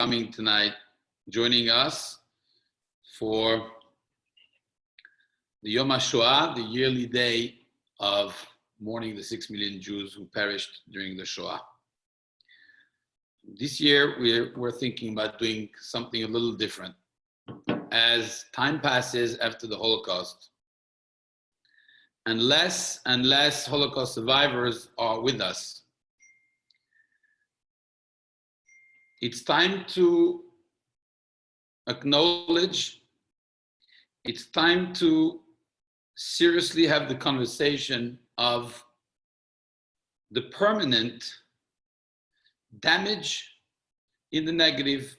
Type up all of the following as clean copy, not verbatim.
coming tonight, joining us for the Yom HaShoah, the yearly day of mourning the 6 million Jews who perished during the Shoah. This year, we're thinking about doing something a little different. As time passes after the Holocaust, and less Holocaust survivors are with us, it's time to acknowledge, it's time to seriously have the conversation of the permanent damage in the negative,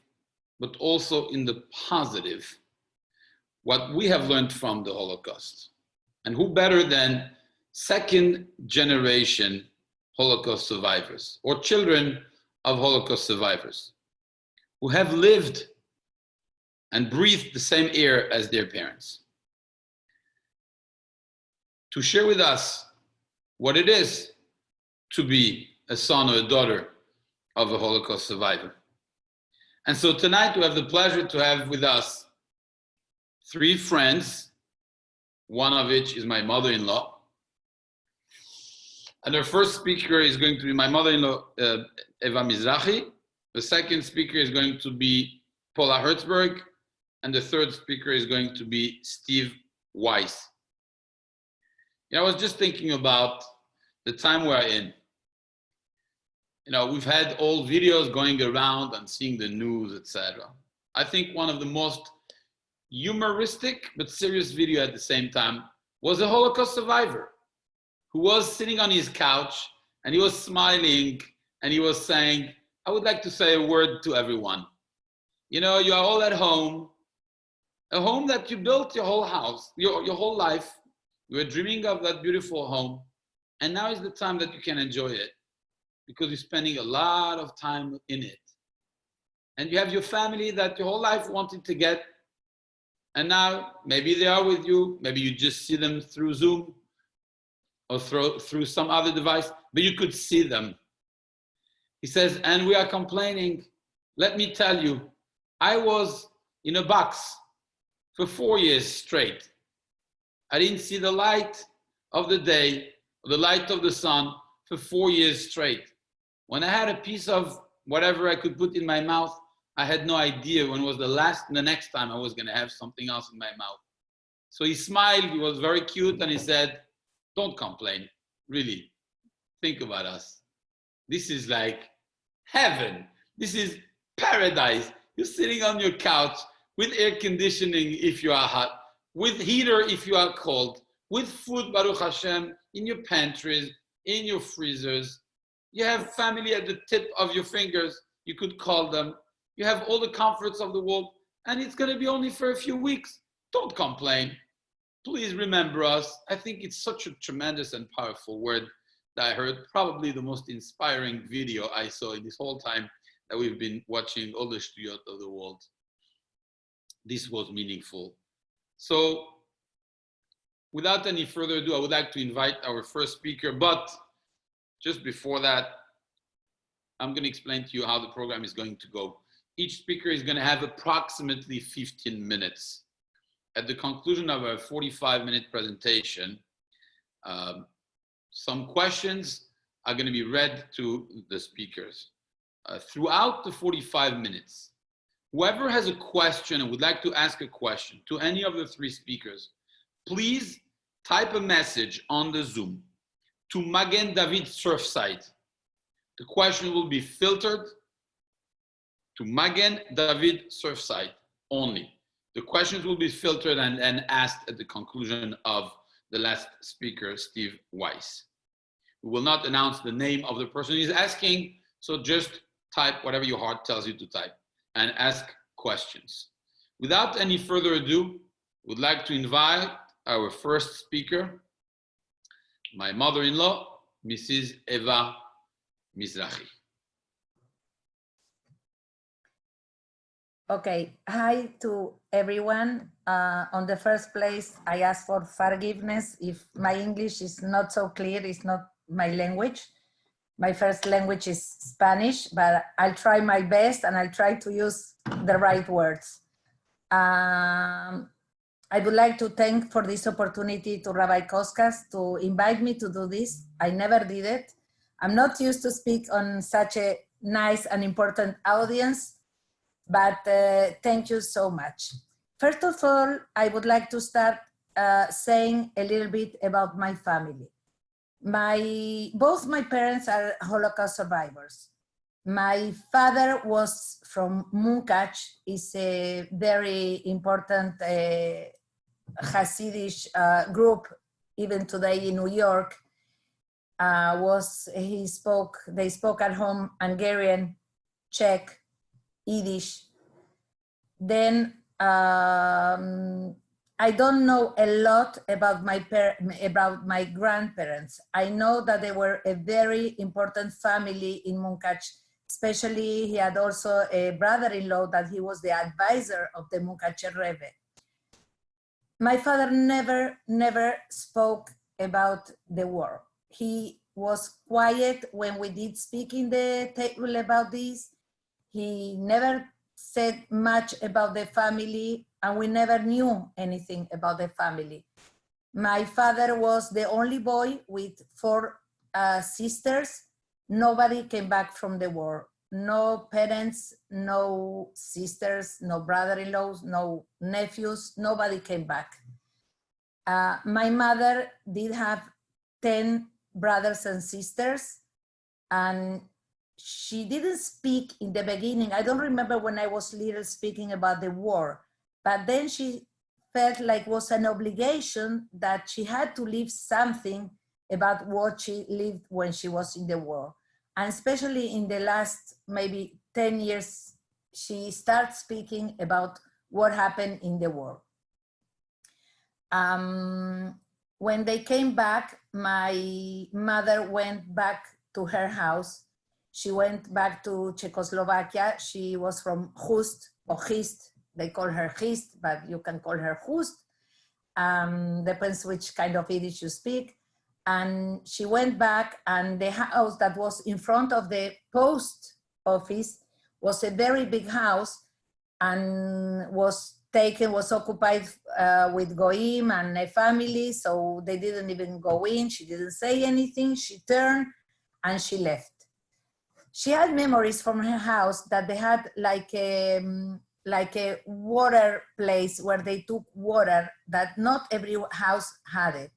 but also in the positive, what we have learned from the Holocaust. And who better than second generation Holocaust survivors or children of Holocaust survivors who have lived and breathed the same air as their parents, to share with us what it is to be a son or a daughter of a Holocaust survivor. And so tonight we have the pleasure to have with us three friends, one of which is my mother-in-law. And our first speaker is going to be my mother-in-law, Eva Mizrahi. The second speaker is going to be Paula Hertzberg. And the third speaker is going to be Steve Weisz. I was just thinking about the time we're in. We've had old videos going around and seeing the news, etc. I think one of the most humoristic but serious video at the same time was a Holocaust survivor who was sitting on his couch and he was smiling and he was saying, I would like to say a word to everyone. You are all at home, a home that you built your whole house, your whole life. You were dreaming of that beautiful home, and now is the time that you can enjoy it because you're spending a lot of time in it. And you have your family that your whole life wanted to get, and now maybe they are with you, maybe you just see them through Zoom or through some other device, but you could see them. He says, and we are complaining. Let me tell you, I was in a box for 4 years straight. I didn't see the light of the day, the light of the sun for 4 years straight. When I had a piece of whatever I could put in my mouth, I had no idea when was the next time I was going to have something else in my mouth. So he smiled, he was very cute, and he said, don't complain, really. Think about us. This is like heaven. This is paradise. You're sitting on your couch with air conditioning if you are hot, with heater if you are cold, with food, Baruch Hashem, in your pantries, in your freezers. You have family at the tip of your fingers. You could call them. You have all the comforts of the world, and it's going to be only for a few weeks. Don't complain. Please remember us. I think it's such a tremendous and powerful word that I heard, probably the most inspiring video I saw in this whole time that we've been watching all the shtuyot of the world. This was meaningful. So without any further ado, I would like to invite our first speaker, but just before that, I'm going to explain to you how the program is going to go. Each speaker is going to have approximately 15 minutes. At the conclusion of a 45-minute presentation, some questions are going to be read to the speakers. Throughout the 45 minutes, whoever has a question and would like to ask a question to any of the three speakers, please type a message on the Zoom to Magen David Surfside. The question will be filtered to Magen David Surfside only. The questions will be filtered and asked at the conclusion of the last speaker, Steve Weisz. We will not announce the name of the person who is asking, so just type whatever your heart tells you to type and ask questions. Without any further ado, we'd like to invite our first speaker, my mother-in-law, Mrs. Eva Mizrahi. Okay, hi to everyone. On the first place, I ask for forgiveness if my English is not so clear, it's not my language. My first language is Spanish, but I'll try my best and I'll try to use the right words. I would like to thank for this opportunity to Rabbi Koskas to invite me to do this. I never did it. I'm not used to speak on such a nice and important audience, but thank you so much. First of all, I would like to start saying a little bit about my family. Both my parents are Holocaust survivors. My father was from Munkach, is a very important Hasidic group, even today in New York. They spoke at home Hungarian, Czech, Yiddish. Then I don't know a lot about my grandparents. I know that they were a very important family in Munkach. Especially, he had also a brother-in-law that he was the advisor of the Munkacher Rebbe. My father never spoke about the war. He was quiet when we did speak in the table about this. He never said much about the family, and we never knew anything about the family. My father was the only boy with 4 sisters. Nobody came back from the war. No parents, no sisters, no brother-in-laws, no nephews, nobody came back. My mother did have 10 brothers and sisters, and she didn't speak in the beginning. I don't remember when I was little speaking about the war, but then she felt like it was an obligation that she had to leave something about what she lived when she was in the war. And especially in the last maybe 10 years, she started speaking about what happened in the war. When they came back, my mother went back to her house. She went back to Czechoslovakia. She was from Hust or Hist. They call her Hist, but you can call her Hust. Depends which kind of Yiddish you speak. And she went back, and the house that was in front of the post office was a very big house, and was occupied with Goyim and a family, so they didn't even go in. She didn't say anything. She turned and she left. She had memories from her house that they had like a water place where they took water, that not every house had it.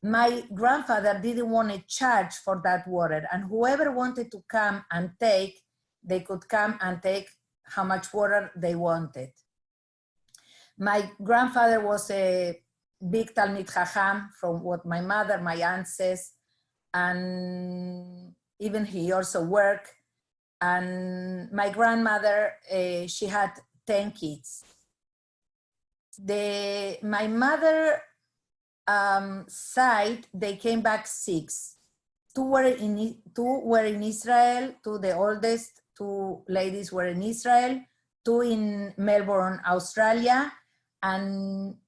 My grandfather didn't want to charge for that water, and whoever wanted to come and take, they could come and take how much water they wanted. My grandfather was a big Talmid Chacham, from what my mother, my aunt says, and even he also worked. And my grandmother, she had 10 kids. My mother side, they came back 6. 2 were in Israel, 2, the oldest 2 ladies were in Israel, 2 in Melbourne, Australia, and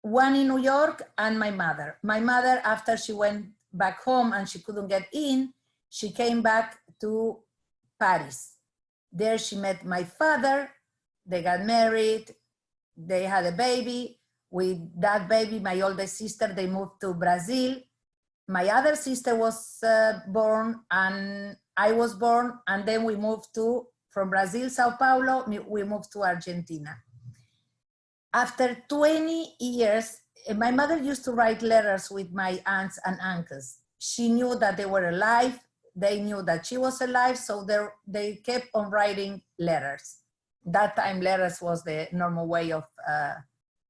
1 in New York, and my mother. My mother, after she went back home and she couldn't get in, she came back to Paris. There she met my father, they got married, they had a baby. With that baby, my oldest sister, they moved to Brazil. My other sister was born, and I was born, and then we moved from Brazil, Sao Paulo, we moved to Argentina. After 20 years, my mother used to write letters with my aunts and uncles. She knew that they were alive, they knew that she was alive, so they kept on writing letters. That time, letters was the normal way of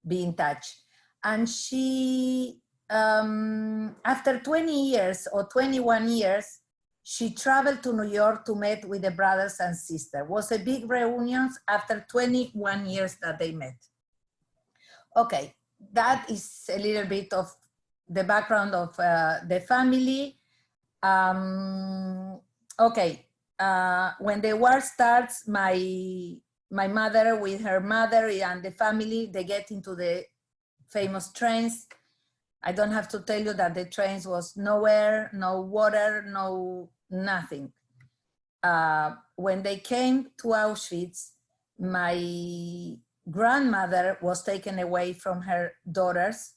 be in touch. And she, after 20 years or 21 years, she traveled to New York to meet with the brothers and sisters. It was a big reunion after 21 years that they met. Okay, that is a little bit of the background of the family. Okay, when the war starts, my mother with her mother and the family, they get into the famous trains. I don't have to tell you that the trains was no air, no water, no nothing. When they came to Auschwitz, my grandmother was taken away from her daughters,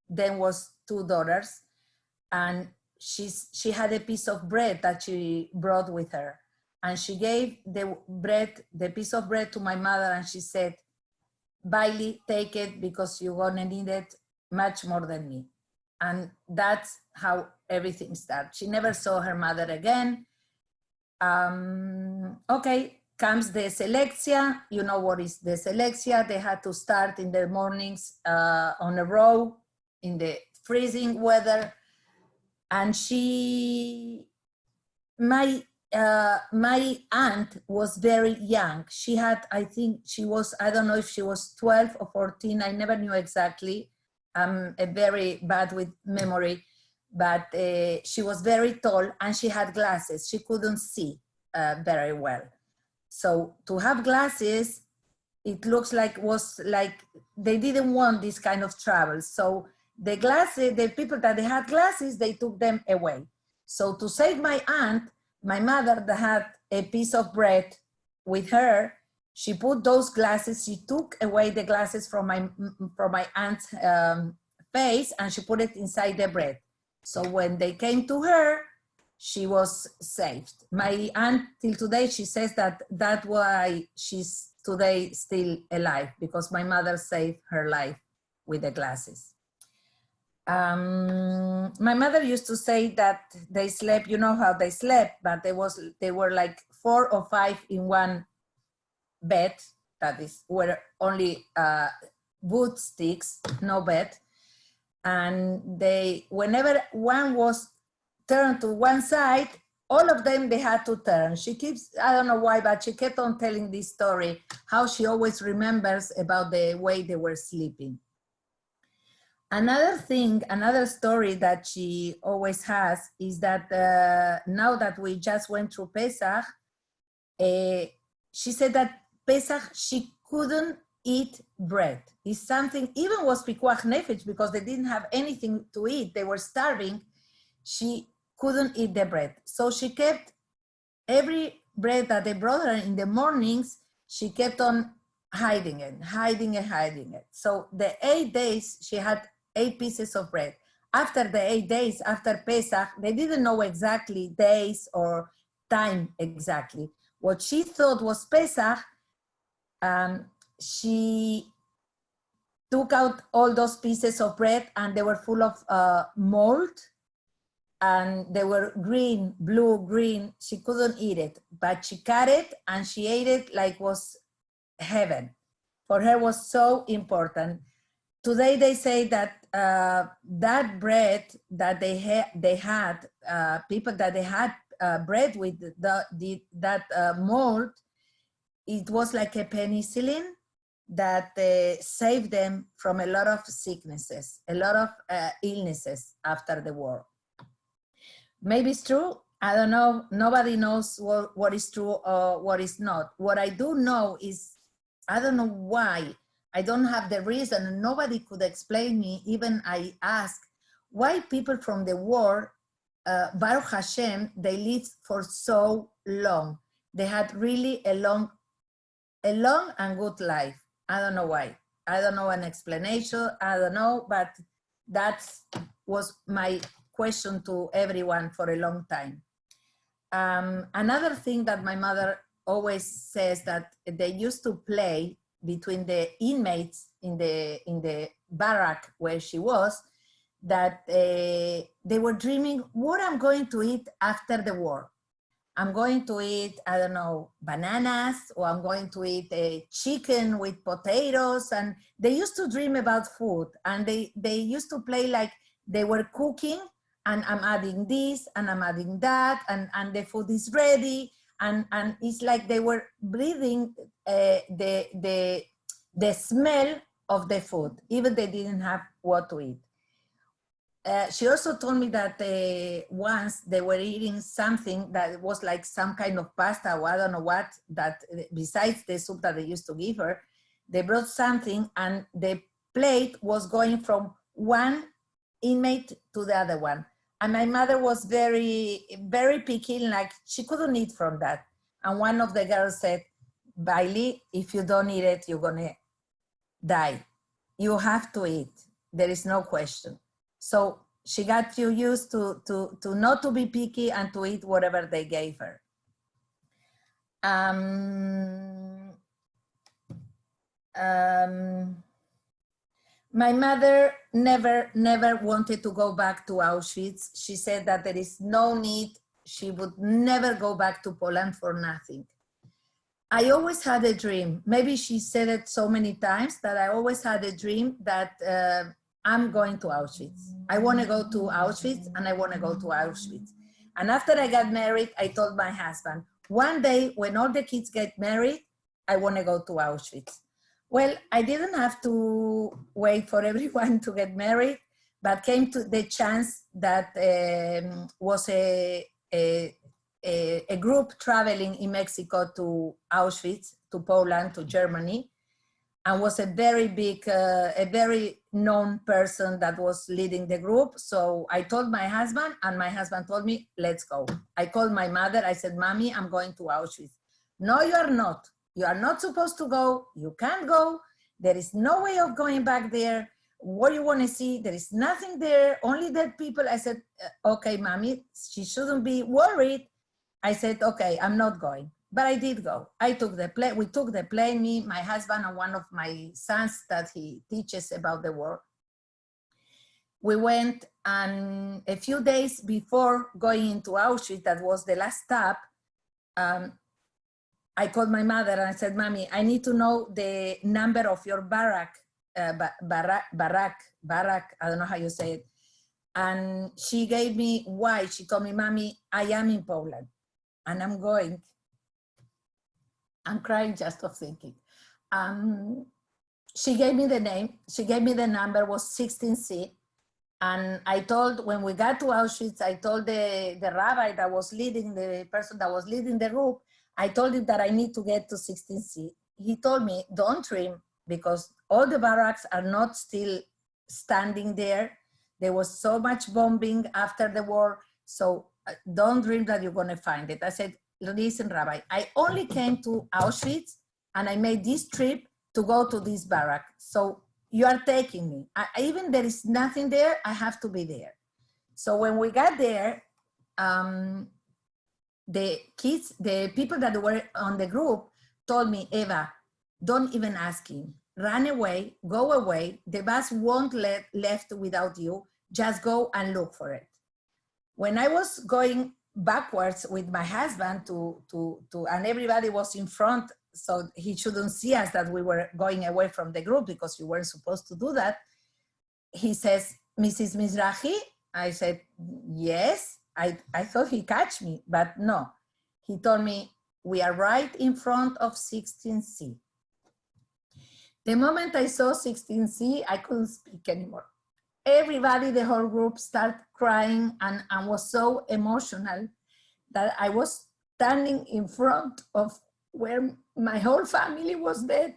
then was 2 daughters, and she had a piece of bread that she brought with her. And she gave the piece of bread to my mother, and she said, Bailey, take it because you're gonna need it much more than me. And that's how everything started. She never saw her mother again. Okay, comes the selekcja. You know what is the selekcja? They had to start in the mornings on a row in the freezing weather. And my aunt was very young. She had, I think she was, I don't know if she was 12 or 14. I never knew exactly. I'm very bad with memory, but she was very tall and she had glasses. She couldn't see very well. So to have glasses, it looks like they didn't want this kind of travel. So the glasses, the people that they had glasses, they took them away. So to save my aunt, my mother that had a piece of bread with her, she put those glasses, she took away the glasses from my aunt's face and she put it inside the bread. So when they came to her, she was saved. My aunt, till today, she says that's why she's today still alive, because my mother saved her life with the glasses. My mother used to say that they slept, you know how they slept, but they were like 4 or 5 in one bed, that is, were only wood sticks, no bed. And whenever one was turned to one side, all of them, they had to turn. She keeps, I don't know why, but she kept on telling this story, how she always remembers about the way they were sleeping. Another thing, another story that she always has is that now that we just went through Pesach, she said that Pesach, she couldn't eat bread. It's something, even was pikuach nefesh, because they didn't have anything to eat, they were starving, she couldn't eat the bread. So she kept every bread that they brought her in the mornings, she kept on hiding it. So the 8 days, she had 8 pieces of bread. After the 8 days, after Pesach, they didn't know exactly days or time exactly. What she thought was Pesach, she took out all those pieces of bread and they were full of mold, and they were green, blue, green. She couldn't eat it, but she cut it and she ate it like was heaven. For her was so important. Today they say that that bread that they had, people that they had bread with that mold, it was like a penicillin that saved them from a lot of sicknesses, a lot of illnesses after the war. Maybe it's true, I don't know. Nobody knows what is true or what is not. What I do know is, I don't know why, I don't have the reason, nobody could explain me, even I asked, why people from the war, Baruch Hashem, they lived for so long. They had really a long and good life. I don't know why. I don't know an explanation, I don't know, but that was my question to everyone for a long time. Another thing that my mother always says, that they used to play between the inmates in the barrack where she was, that they were dreaming, what I'm going to eat after the war. I'm going to eat, I don't know, bananas, or I'm going to eat a chicken with potatoes. And they used to dream about food, and they used to play like they were cooking, and I'm adding this and I'm adding that, and the food is ready. And it's like they were breathing the smell of the food, even they didn't have what to eat. She also told me that once they were eating something that was like some kind of pasta, or I don't know what, that besides the soup that they used to give her, they brought something and the plate was going from one inmate to the other one. And my mother was very, very picky, like she couldn't eat from that. And one of the girls said, Bailey, if you don't eat it, you're gonna die. You have to eat. There is no question. So she got you used to not to be picky and to eat whatever they gave her. My mother never wanted to go back to Auschwitz. She said that there is no need. She would never go back to Poland for nothing. I always had a dream. Maybe she said it so many times that I always had a dream that I'm going to Auschwitz. I want to go to Auschwitz and I want to go to Auschwitz. And after I got married, I told my husband, one day when all the kids get married, I want to go to Auschwitz. Well, I didn't have to wait for everyone to get married, but came to the chance that was a group traveling in Mexico to Auschwitz, to Poland, to Germany, and was a very big, a very known person that was leading the group. So I told my husband, and my husband told me, let's go. I called my mother, I said, Mommy, I'm going to Auschwitz. No, you are not. You are not supposed to go. You can't go. There is no way of going back there. What do you want to see? There is nothing there, only dead people. I said, okay, Mommy, she shouldn't be worried. I said, okay, I'm not going. But I did go. I took the plane. We took the plane, me, my husband, and one of my sons that he teaches about the war. We went, and a few days before going into Auschwitz, that was the last stop, I called my mother and I said, Mommy, I need to know the number of your barrack, I don't know how you say it. And she gave me why. She told me, Mommy, I am in Poland and I'm going. I'm crying just of thinking. She gave me the name. She gave me the number, was 16C. And I told, when we got to Auschwitz, I told the rabbi that was leading, the person that was leading the group, I told him that I need to get to 16C. He told me, don't dream, because all the barracks are not still standing there. There was so much bombing after the war, so don't dream that you're gonna find it. I said, listen, Rabbi, I only came to Auschwitz and I made this trip to go to this barrack. So you are taking me. Even there is nothing there, I have to be there. So when we got there, the kids, the people that were on the group told me, Eva, don't even ask him. Run away, go away. The bus won't left without you. Just go and look for it. When I was going backwards with my husband and everybody was in front, so he shouldn't see us that we were going away from the group because you weren't supposed to do that. He says, Mrs. Mizrahi? I said, yes. I thought he catch me, but no. He told me, we are right in front of 16C. The moment I saw 16C, I couldn't speak anymore. Everybody, the whole group started crying and was so emotional that I was standing in front of where my whole family was dead,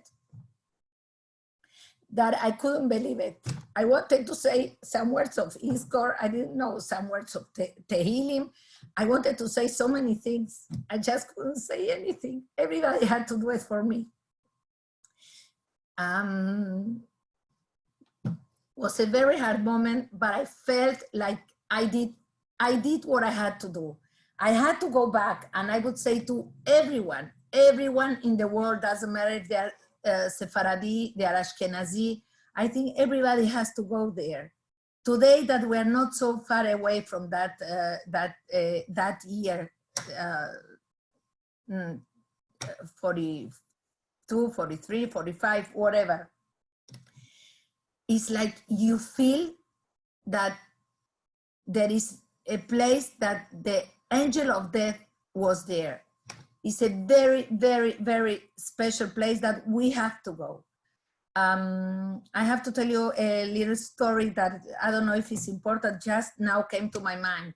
that I couldn't believe it. I wanted to say some words of Iskor. I didn't know some words of Tehillim. I wanted to say so many things. I just couldn't say anything. Everybody had to do it for me. Was a very hard moment, but I felt like I did what I had to do. I had to go back, and I would say to everyone in the world, doesn't matter if they're Sephardi, they are Ashkenazi, I think everybody has to go there. Today that we're not so far away from that year, 42, 43, 45, whatever. It's like you feel that there is a place that the angel of death was there. It's a very, very, very special place that we have to go. I have to tell you a little story that I don't know if it's important, just now came to my mind.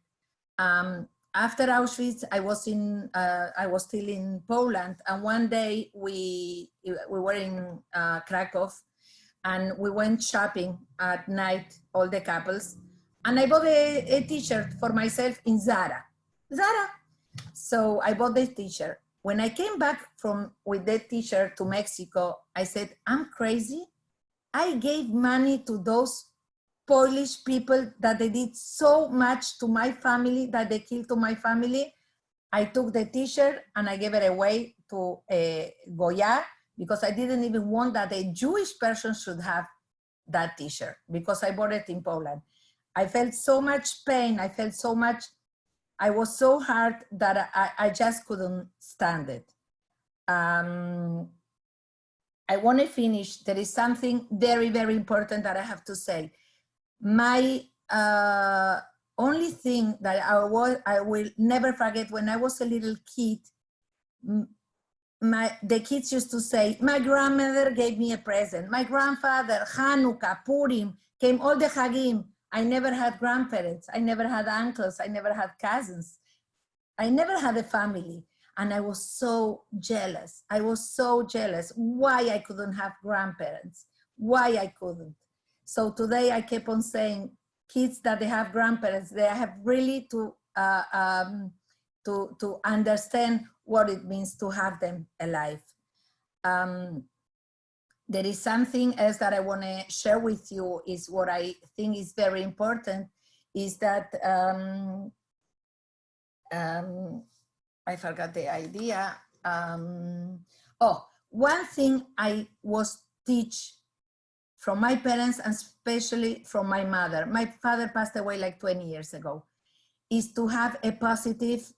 After Auschwitz, I was still in Poland, and one day we were in Krakow, and we went shopping at night, all the couples, And I bought a t-shirt for myself in Zara. So I bought the t-shirt. When I came back with that t-shirt to Mexico, I said, I'm crazy. I gave money to those Polish people that they did so much to my family, that they killed to my family. I took the t-shirt and I gave it away to Goya, because I didn't even want that a Jewish person should have that t-shirt, because I bought it in Poland. I felt so much pain. I was so hurt that I just couldn't stand it. I want to finish. There is something very, very important that I have to say. My only thing that I will never forget, when I was a little kid, the kids used to say, my grandmother gave me a present. My grandfather, Hanukkah, Purim, came all the Hagim. I never had grandparents. I never had uncles. I never had cousins. I never had a family. And I was so jealous. I was so jealous why I couldn't have grandparents, why I couldn't. So today I kept on saying, kids that they have grandparents, they have really to understand what it means to have them alive. There is something else that I want to share with you, is what I think is very important, is that, I forgot the idea. One thing I was teach from my parents, and especially from my mother. My father passed away like 20 years ago, is to have a positive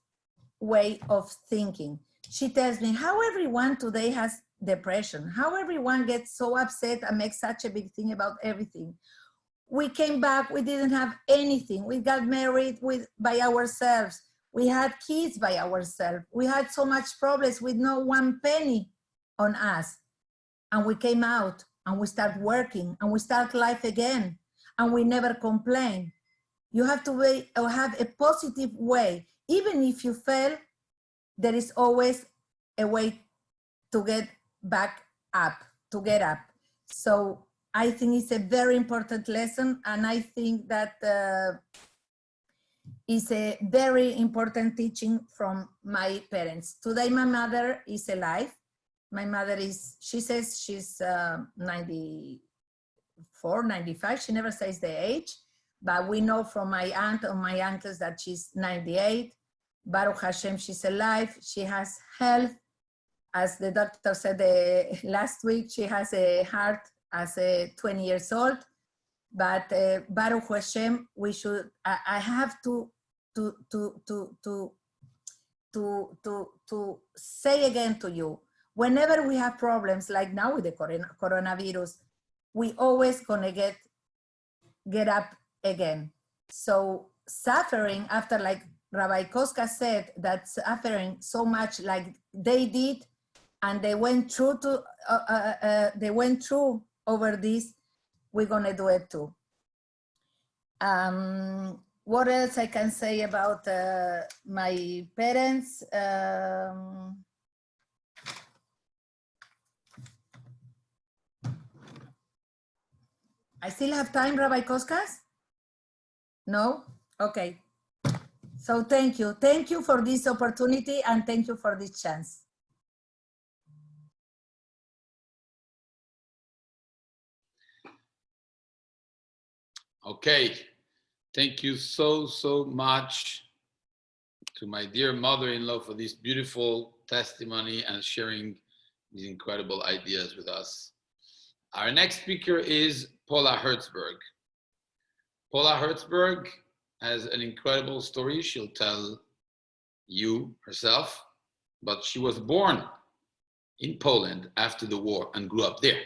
way of thinking. She tells me how everyone today has depression, how everyone gets so upset and makes such a big thing about everything. We came back, we didn't have anything. We got married by ourselves. We had kids by ourselves. We had so much problems with no one penny on us. And we came out and we start working and we start life again, and we never complain. You have to have a positive way. Even if you fail, there is always a way to get back up, to get up. So I think it's a very important lesson, and I think that is a very important teaching from my parents. Today, my mother is alive. My mother she says she's 94, 95. She never says the age, but we know from my aunt and my uncles that she's 98. Baruch Hashem, she's alive. She has health. As the doctor said last week, she has a heart as a 20 years old. But Baruch Hashem, we should, I have to say again to you, whenever we have problems, like now with the coronavirus, we always gonna get up again. So suffering, after, like Rabbi Koska said, that suffering so much like they did, and they went through over this, we're gonna do it too. What else I can say about my parents? I still have time, Rabbi Koskas? No? Okay. So thank you. Thank you for this opportunity, and thank you for this chance. Okay. Thank you so much to my dear mother-in-law for this beautiful testimony and sharing these incredible ideas with us. Our next speaker is Paula Hertzberg. Paula Hertzberg has an incredible story she'll tell you herself, but she was born in Poland after the war and grew up there.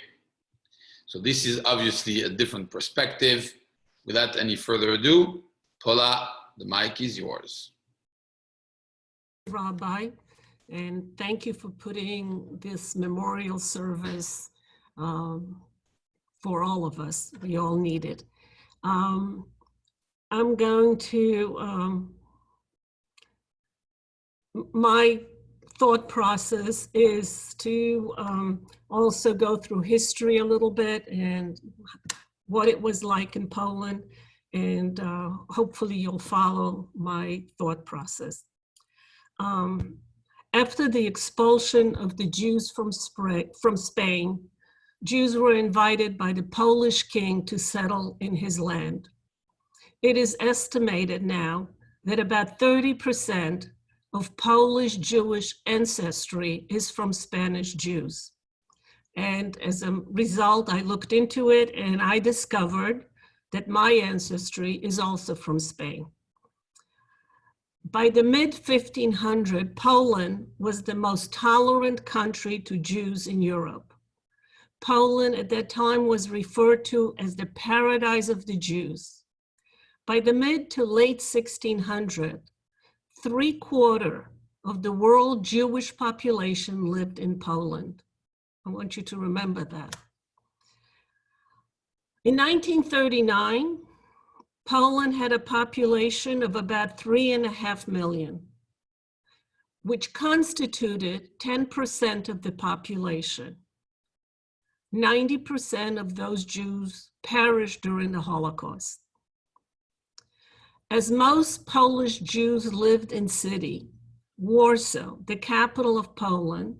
So this is obviously a different perspective. Without any further ado, Paula, the mic is yours. Rabbi, and thank you for putting this memorial service for all of us. We all need it. I'm going to, my thought process is to also go through history a little bit and what it was like in Poland. and hopefully you'll follow my thought process. After the expulsion of the Jews from Spain, Jews were invited by the Polish king to settle in his land. It is estimated now that about 30% of Polish Jewish ancestry is from Spanish Jews. And as a result, I looked into it and I discovered that my ancestry is also from Spain. By the mid-1500s, Poland was the most tolerant country to Jews in Europe. Poland at that time was referred to as the paradise of the Jews. By the mid to late 1600s, 3/4 of the world Jewish population lived in Poland. I want you to remember that. In 1939, Poland had a population of about 3.5 million, which constituted 10% of the population. 90% of those Jews perished during the Holocaust. As most Polish Jews lived in city, Warsaw, the capital of Poland,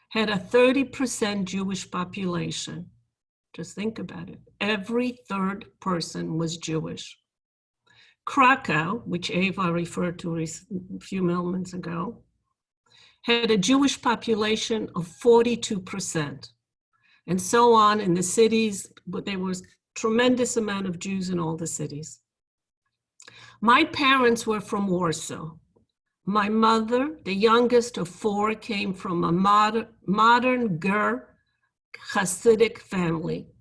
had a 30% Jewish population. Just think about it. Every third person was Jewish. Krakow, which Eva referred to a few moments ago, had a Jewish population of 42%. And so on in the cities, but there was tremendous amount of Jews in all the cities. My parents were from Warsaw. My mother, the youngest of 4, came from a modern Ger Hasidic family,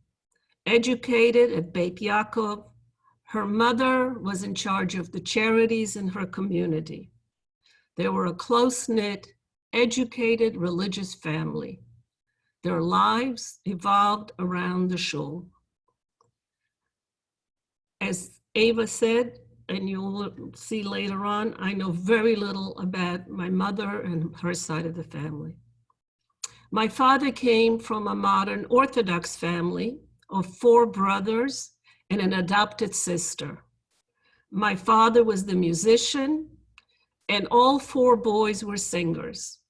educated at Beit Yaakov. Her mother was in charge of the charities in her community. They were a close-knit, educated, religious family. Their lives evolved around the shul. As Eva said, and you'll see later on, I know very little about my mother and her side of the family. My father came from a modern Orthodox family of 4 brothers and an adopted sister. My father was the musician, and all 4 boys were singers.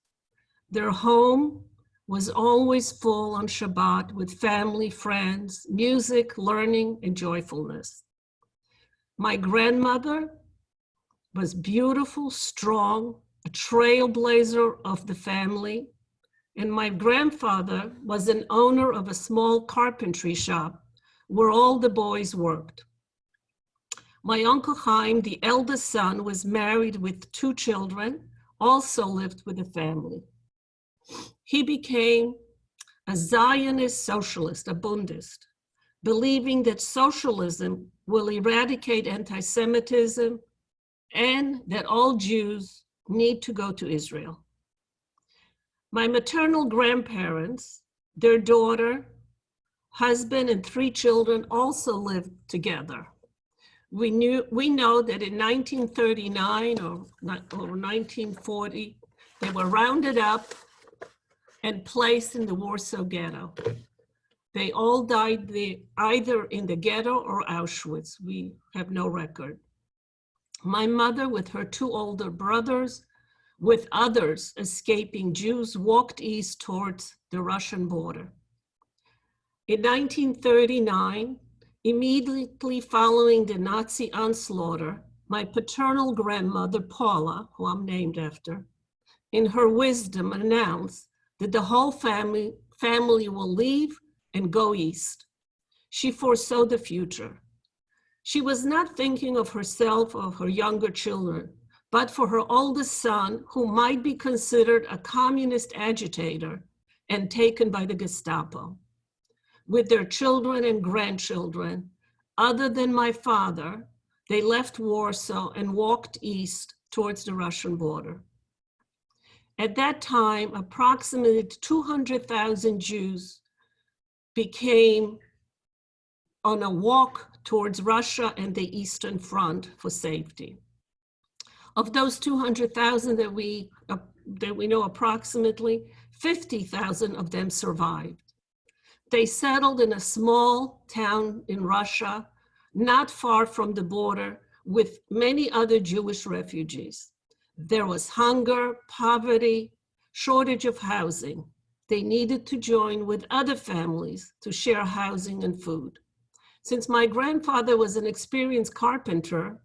Their home was always full on Shabbat with family, friends, music, learning, and joyfulness. My grandmother was beautiful, strong, a trailblazer of the family, and my grandfather was an owner of a small carpentry shop where all the boys worked. My Uncle Chaim, the eldest son, was married with 2 children, also lived with the family. He became a Zionist socialist, a Bundist, believing that socialism will eradicate anti-Semitism and that all Jews need to go to Israel. My maternal grandparents, their daughter, husband, and 3 children also lived together. We know that in 1939 or 1940, they were rounded up and placed in the Warsaw Ghetto. They all died either in the ghetto or Auschwitz. We have no record. My mother, with her 2 older brothers, with others escaping Jews, walked east towards the Russian border. In 1939, immediately following the Nazi onslaught, my paternal grandmother, Paula, who I'm named after, in her wisdom announced that the whole family will leave and go east. She foresaw the future. She was not thinking of herself or her younger children, but for her oldest son, who might be considered a communist agitator and taken by the Gestapo. With their children and grandchildren, other than my father, they left Warsaw and walked east towards the Russian border. At that time, approximately 200,000 Jews became on a walk towards Russia and the Eastern Front for safety. Of those 200,000 that we know approximately, 50,000 of them survived. They settled in a small town in Russia not far from the border with many other Jewish refugees. There was hunger, poverty, shortage of housing. They needed to join with other families to share housing and food. Since my grandfather was an experienced carpenter,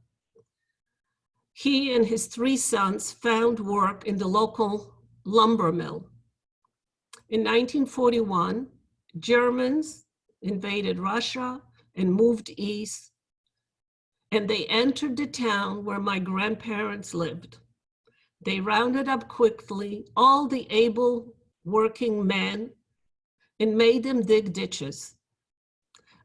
he and his 3 sons found work in the local lumber mill. In 1941, Germans invaded Russia and moved east, and they entered the town where my grandparents lived. They rounded up quickly all the able working men and made them dig ditches.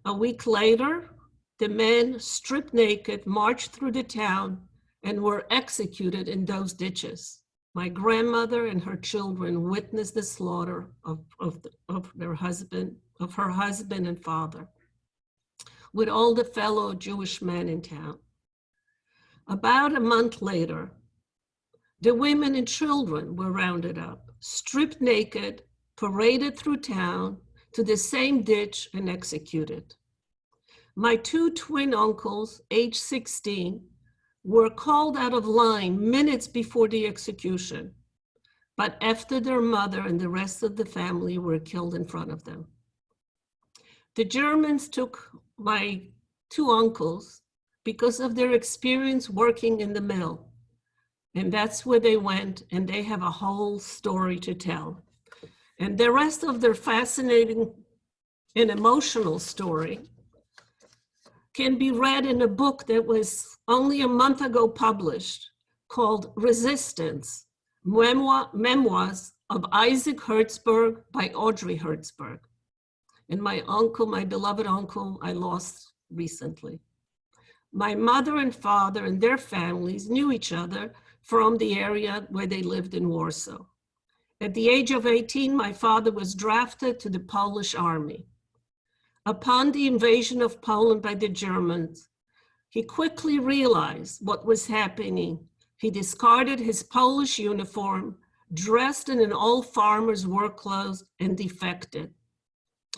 A week later, the men, stripped naked, marched through the town and were executed in those ditches. My grandmother and her children witnessed the slaughter of her husband and father, with all the fellow Jewish men in town. About a month later, the women and children were rounded up, stripped naked, paraded through town to the same ditch and executed. My 2 twin uncles, age 16, were called out of line minutes before the execution, but after their mother and the rest of the family were killed in front of them. The Germans took my 2 uncles because of their experience working in the mill. And that's where they went, and they have a whole story to tell. And the rest of their fascinating and emotional story can be read in a book that was only a month ago published called Resistance, Memoirs of Isaac Hertzberg by Audrey Hertzberg. And my uncle, my beloved uncle, I lost recently. My mother and father and their families knew each other from the area where they lived in Warsaw. At the age of 18, my father was drafted to the Polish army. Upon the invasion of Poland by the Germans, he quickly realized what was happening. He discarded his Polish uniform, dressed in an old farmer's work clothes, and defected.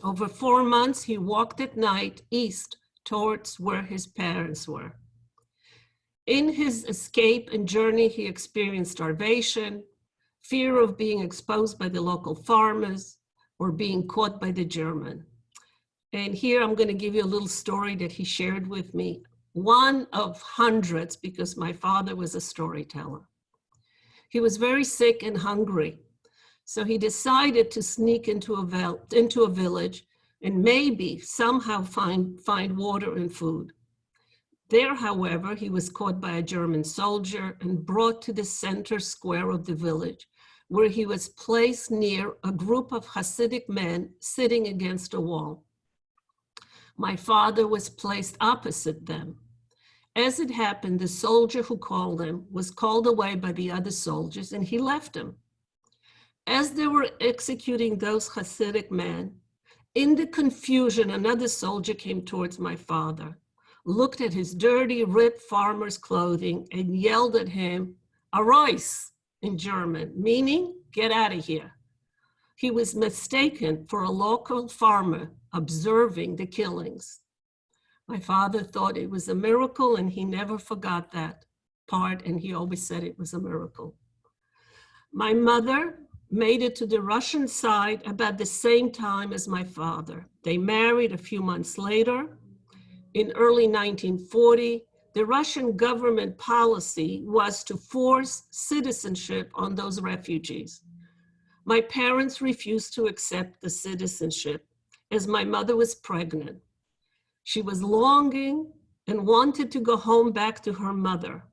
Over 4 months, he walked at night east towards where his parents were. In his escape and journey, he experienced starvation, fear of being exposed by the local farmers, or being caught by the German. And here I'm going to give you a little story that he shared with me, one of hundreds, because my father was a storyteller. He was very sick and hungry, so he decided to sneak into a village and maybe somehow find water and food. There, however, he was caught by a German soldier and brought to the center square of the village, where he was placed near a group of Hasidic men sitting against a wall. My father was placed opposite them. As it happened, the soldier who called him was called away by the other soldiers, and he left him. As they were executing those Hasidic men, in the confusion, another soldier came towards my father, looked at his dirty, ripped farmer's clothing, and yelled at him, "Weisz," in German, meaning, "Get out of here." He was mistaken for a local farmer observing the killings. My father thought it was a miracle, and he never forgot that part, and he always said it was a miracle. My mother made it to the Russian side about the same time as my father. They married a few months later. In early 1940, the Russian government policy was to force citizenship on those refugees. My parents refused to accept the citizenship as my mother was pregnant. She was longing and wanted to go home back to her mother.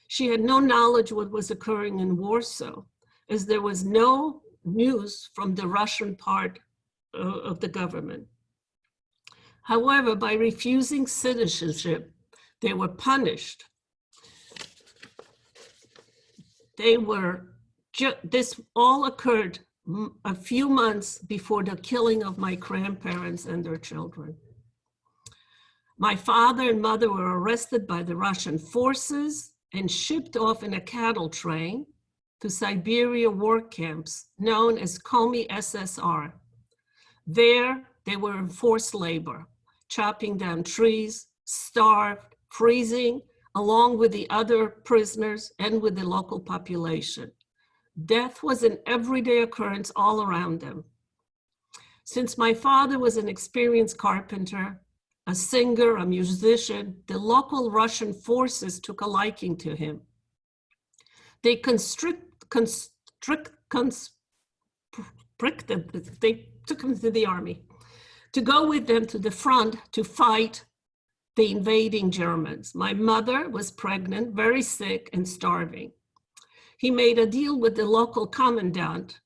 She had no knowledge what was occurring in Warsaw, as there was no news from the Russian part of the government. However, by refusing citizenship, they were punished. This all occurred a few months before the killing of my grandparents and their children. My father and mother were arrested by the Russian forces and shipped off in a cattle train to Siberia work camps known as Komi SSR. There, they were in forced labor, chopping down trees, starved, freezing, along with the other prisoners and with the local population. Death was an everyday occurrence all around them. Since my father was an experienced carpenter, a singer, a musician, the local Russian forces took a liking to him. They they took him to the army to go with them to the front to fight the invading Germans. My mother was pregnant, very sick and starving. He made a deal with the local commandant,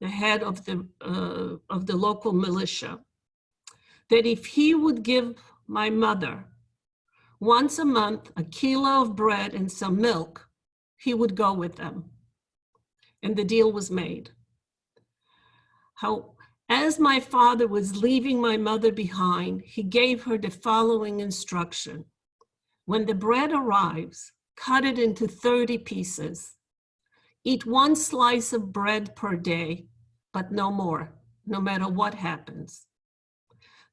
the head of the local militia, that if he would give my mother once a month a kilo of bread and some milk, he would go with them. And the deal was made. As my father was leaving my mother behind, he gave her the following instruction. When the bread arrives, cut it into 30 pieces. Eat 1 slice of bread per day, but no more, no matter what happens.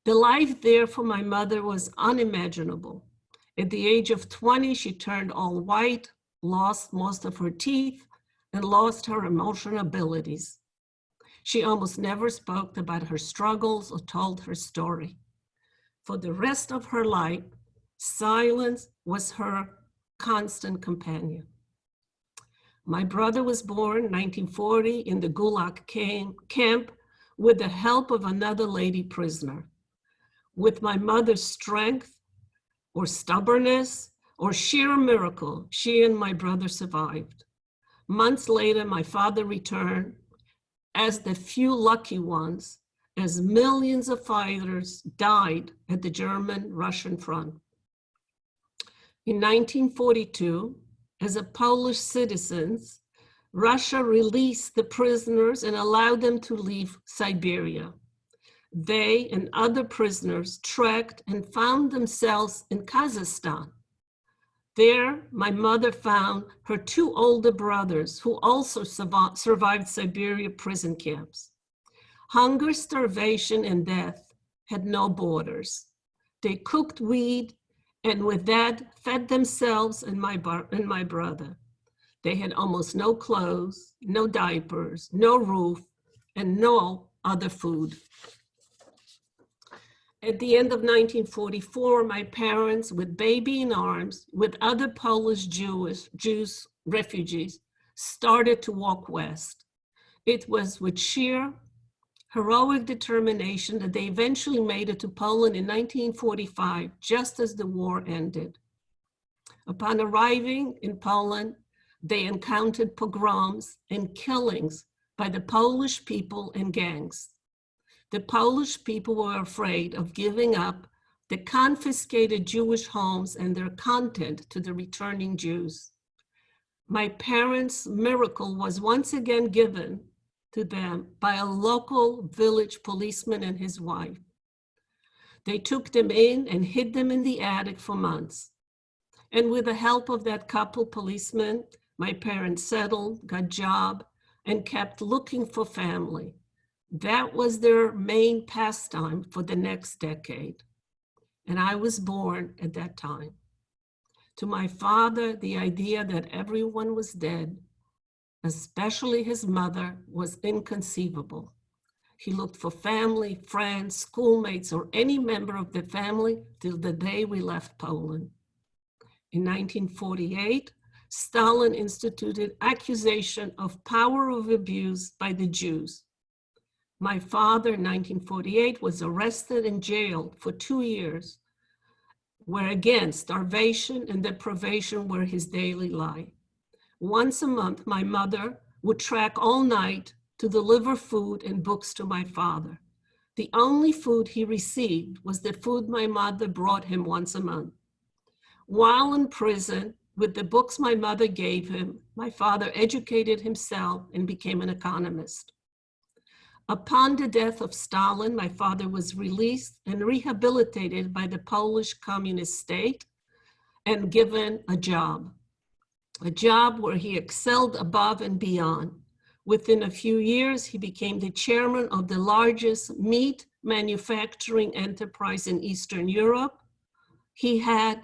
The life there for my mother was unimaginable. At the age of 20, she turned all white, lost most of her teeth, and lost her emotional abilities. She almost never spoke about her struggles or told her story. For the rest of her life, silence was her constant companion. My brother was born in 1940 in the Gulag camp with the help of another lady prisoner. With my mother's strength or stubbornness or sheer miracle, she and my brother survived. Months later, my father returned as the few lucky ones, as millions of fighters died at the German-Russian front. In 1942, as a Polish citizens, Russia released the prisoners and allowed them to leave Siberia. They and other prisoners trekked and found themselves in Kazakhstan. There, my mother found her 2 older brothers who also survived Siberia prison camps. Hunger, starvation, and death had no borders. They cooked weed and with that fed themselves and my brother. They had almost no clothes, no diapers, no roof, and no other food. At the end of 1944, my parents, with baby in arms, with other Polish Jews refugees, started to walk west. It was with sheer heroic determination that they eventually made it to Poland in 1945, just as the war ended. Upon arriving in Poland, they encountered pogroms and killings by the Polish people and gangs. The Polish people were afraid of giving up the confiscated Jewish homes and their content to the returning Jews. My parents' miracle was once again given to them by a local village policeman and his wife. They took them in and hid them in the attic for months. And with the help of that couple policemen, my parents settled, got a job, and kept looking for family. That was their main pastime for the next decade. And I was born at that time. To my father, the idea that everyone was dead, especially his mother, was inconceivable. He looked for family, friends, schoolmates, or any member of the family till the day we left Poland. In 1948, Stalin instituted accusation of power of abuse by the Jews. My father, in 1948, was arrested and jailed for 2 years, where again, starvation and deprivation were his daily life. Once a month, my mother would trek all night to deliver food and books to my father. The only food he received was the food my mother brought him once a month. While in prison, with the books my mother gave him, my father educated himself and became an economist. Upon the death of Stalin, my father was released and rehabilitated by the Polish communist state and given a job where he excelled above and beyond. Within a few years, he became the chairman of the largest meat manufacturing enterprise in Eastern Europe. He had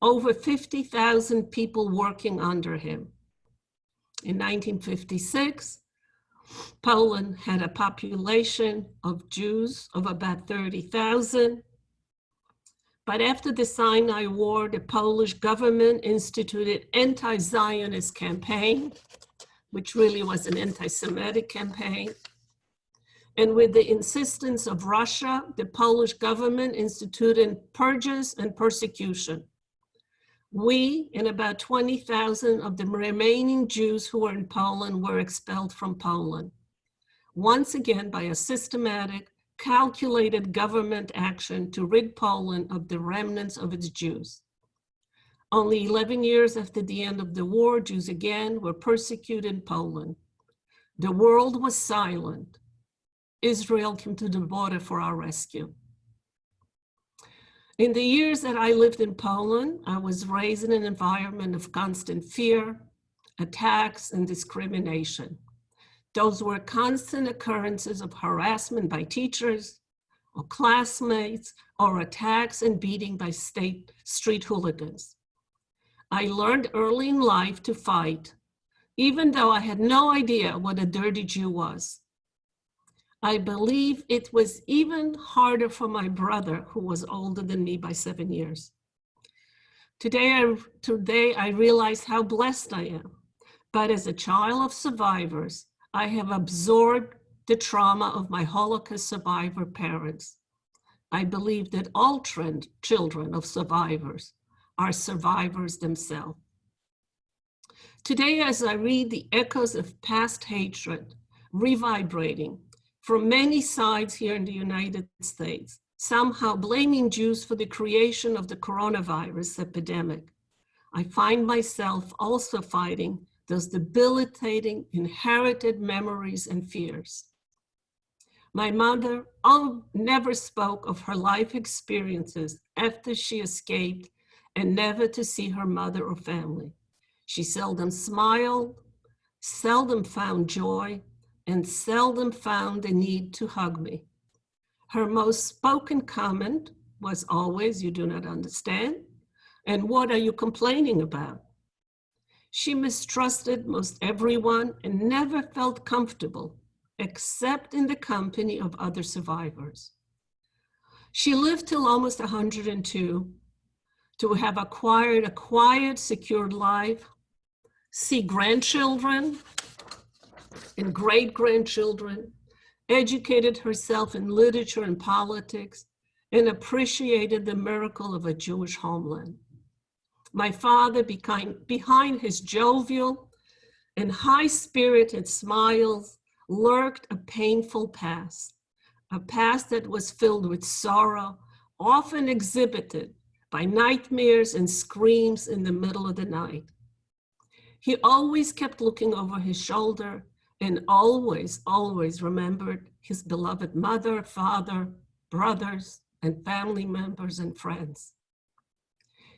over 50,000 people working under him. In 1956, Poland had a population of Jews of about 30,000. But after the Sinai War, the Polish government instituted anti-Zionist campaign, which really was an anti-Semitic campaign. And with the insistence of Russia, the Polish government instituted purges and persecution. We and about 20,000 of the remaining Jews who were in Poland were expelled from Poland, once again by a systematic, calculated government action to rid Poland of the remnants of its Jews. Only 11 years after the end of the war, Jews again were persecuted in Poland. The world was silent. Israel came to the border for our rescue. In the years that I lived in Poland, I was raised in an environment of constant fear, attacks, and discrimination. Those were constant occurrences of harassment by teachers or classmates, or attacks and beating by street hooligans. I learned early in life to fight, even though I had no idea what a dirty Jew was. I believe it was even harder for my brother, who was older than me by 7 years. Today I realize how blessed I am. But as a child of survivors, I have absorbed the trauma of my Holocaust survivor parents. I believe that all children of survivors are survivors themselves. Today, as I read the echoes of past hatred revibrating from many sides here in the United States, somehow blaming Jews for the creation of the coronavirus epidemic, I find myself also fighting those debilitating inherited memories and fears. My mother never spoke of her life experiences after she escaped and never to see her mother or family. She seldom smiled, seldom found joy, and seldom found the need to hug me. Her most spoken comment was always, "You do not understand, and what are you complaining about?" She mistrusted most everyone and never felt comfortable, except in the company of other survivors. She lived till almost 102 to have acquired a quiet, secured life, see grandchildren and great-grandchildren, educated herself in literature and politics, and appreciated the miracle of a Jewish homeland. My father, behind his jovial and high-spirited smiles, lurked a painful past, a past that was filled with sorrow, often exhibited by nightmares and screams in the middle of the night. He always kept looking over his shoulder and always, always remembered his beloved mother, father, brothers, and family members and friends.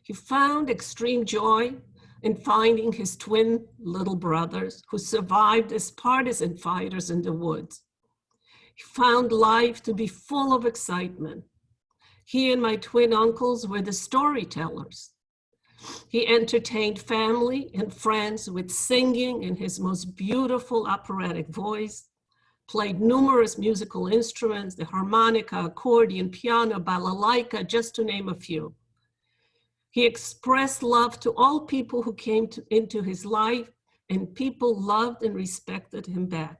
He found extreme joy in finding his twin little brothers who survived as partisan fighters in the woods. He found life to be full of excitement. He and my twin uncles were the storytellers. He entertained family and friends with singing in his most beautiful operatic voice, played numerous musical instruments, the harmonica, accordion, piano, balalaika, just to name a few. He expressed love to all people who came into his life, and people loved and respected him back.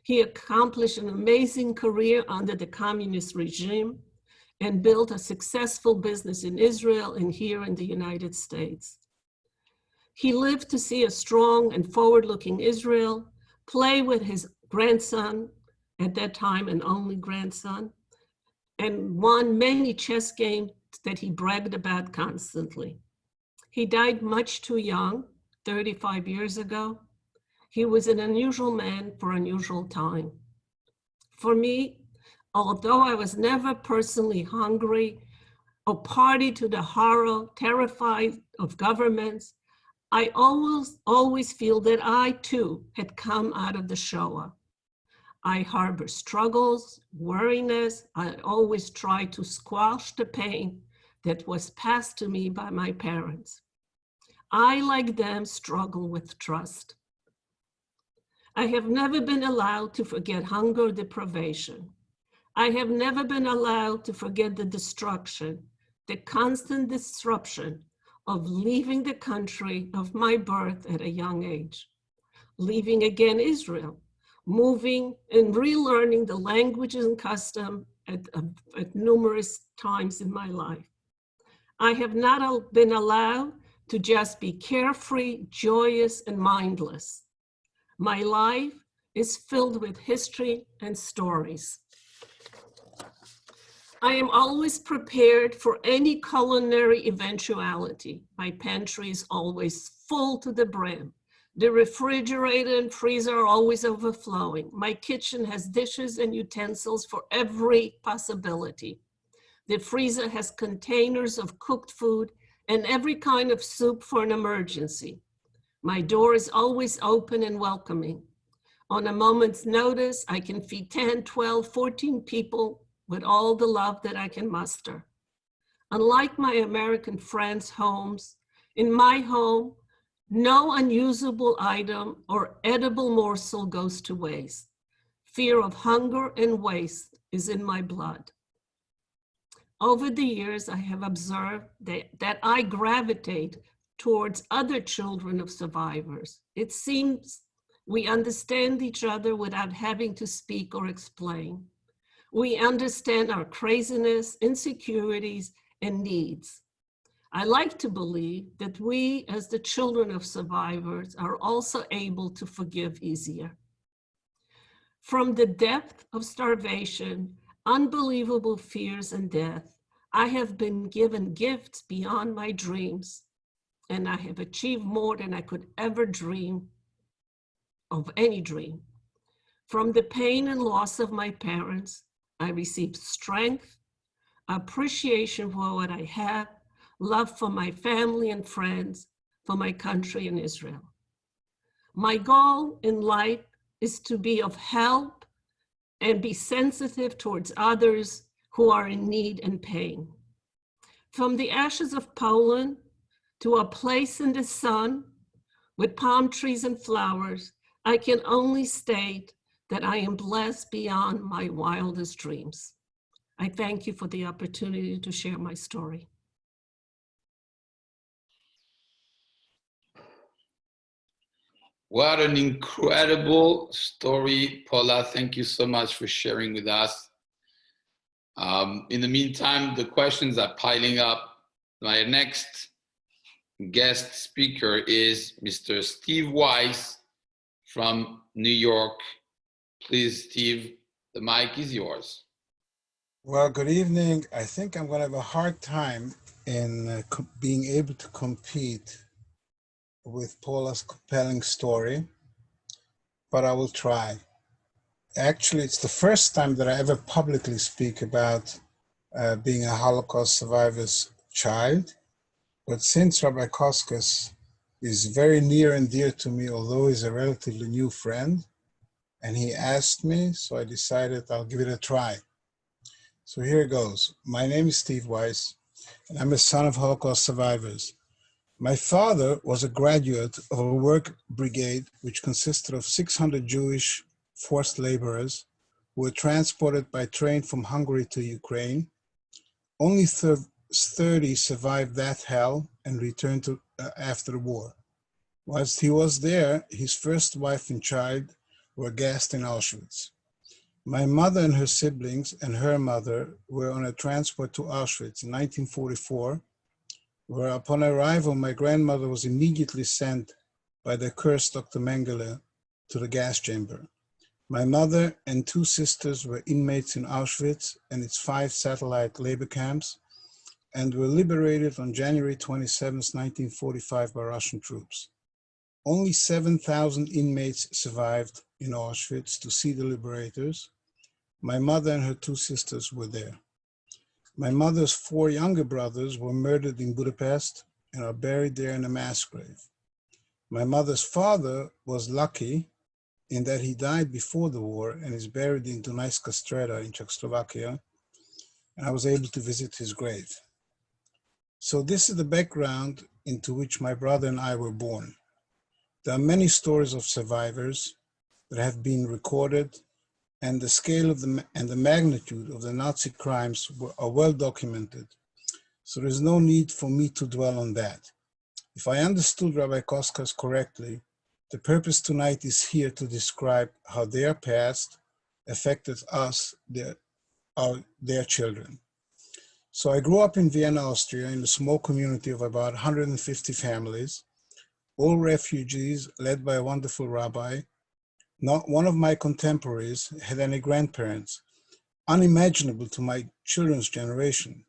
He accomplished an amazing career under the communist regime and built a successful business in Israel and here in the United States. He lived to see a strong and forward-looking Israel, play with his grandson, at that time an only grandson, and won many chess games that he bragged about constantly. He died much too young, 35 years ago. He was an unusual man for unusual time. For me, although I was never personally hungry or party to the horror, terrified of governments, I always feel that I too had come out of the Shoah. I harbor struggles, worriness. I always try to squash the pain that was passed to me by my parents. I, like them, struggle with trust. I have never been allowed to forget hunger or deprivation. I have never been allowed to forget the destruction, the constant disruption of leaving the country of my birth at a young age, leaving again Israel, moving and relearning the languages and custom at numerous times in my life. I have not been allowed to just be carefree, joyous, and mindless. My life is filled with history and stories. I am always prepared for any culinary eventuality. My pantry is always full to the brim. The refrigerator and freezer are always overflowing. My kitchen has dishes and utensils for every possibility. The freezer has containers of cooked food and every kind of soup for an emergency. My door is always open and welcoming. On a moment's notice, I can feed 10, 12, 14 people with all the love that I can muster. Unlike my American friends' homes, in my home, no unusable item or edible morsel goes to waste. Fear of hunger and waste is in my blood. Over the years, I have observed that I gravitate towards other children of survivors. It seems we understand each other without having to speak or explain. We understand our craziness, insecurities, and needs. I like to believe that we, as the children of survivors, are also able to forgive easier. From the depth of starvation, unbelievable fears, and death, I have been given gifts beyond my dreams, and I have achieved more than I could ever dream of any dream. From the pain and loss of my parents, I received strength, appreciation for what I have, love for my family and friends, for my country and Israel. My goal in life is to be of help and be sensitive towards others who are in need and pain. From the ashes of Poland to a place in the sun with palm trees and flowers, I can only state that I am blessed beyond my wildest dreams. I thank you for the opportunity to share my story. What an incredible story, Paula. Thank you so much for sharing with us. In the meantime, the questions are piling up. My next guest speaker is Mr. Steve Weisz from New York. Please, Steve, the mic is yours. Well, good evening. I think I'm going to have a hard time in being able to compete with Paula's compelling story, but I will try. Actually, it's the first time that I ever publicly speak about being a Holocaust survivor's child. But since Rabbi Koskes is very near and dear to me, although he's a relatively new friend, and he asked me, so I decided I'll give it a try. So here it goes. My name is Steve Weisz, and I'm a son of Holocaust survivors. My father was a graduate of a work brigade which consisted of 600 Jewish forced laborers who were transported by train from Hungary to Ukraine. Only 30 survived that hell and returned to after the war. Whilst he was there, his first wife and child were gassed in Auschwitz. My mother and her siblings and her mother were on a transport to Auschwitz in 1944, where upon arrival, my grandmother was immediately sent by the cursed Dr. Mengele to the gas chamber. My mother and two sisters were inmates in Auschwitz and its 5 satellite labor camps and were liberated on January 27, 1945 by Russian troops. Only 7,000 inmates survived in Auschwitz to see the liberators. My mother and her 2 sisters were there. My mother's 4 younger brothers were murdered in Budapest and are buried there in a mass grave. My mother's father was lucky in that he died before the war and is buried in Dunajska Streda in Czechoslovakia, and I was able to visit his grave. So this is the background into which my brother and I were born. There are many stories of survivors that have been recorded, and the scale of the magnitude of the Nazi crimes are well documented. So there's no need for me to dwell on that. If I understood Rabbi Koskas correctly, the purpose tonight is here to describe how their past affected us, their children. So I grew up in Vienna, Austria, in a small community of about 150 families, all refugees led by a wonderful rabbi. Not one of my contemporaries had any grandparents, unimaginable to my children's generation.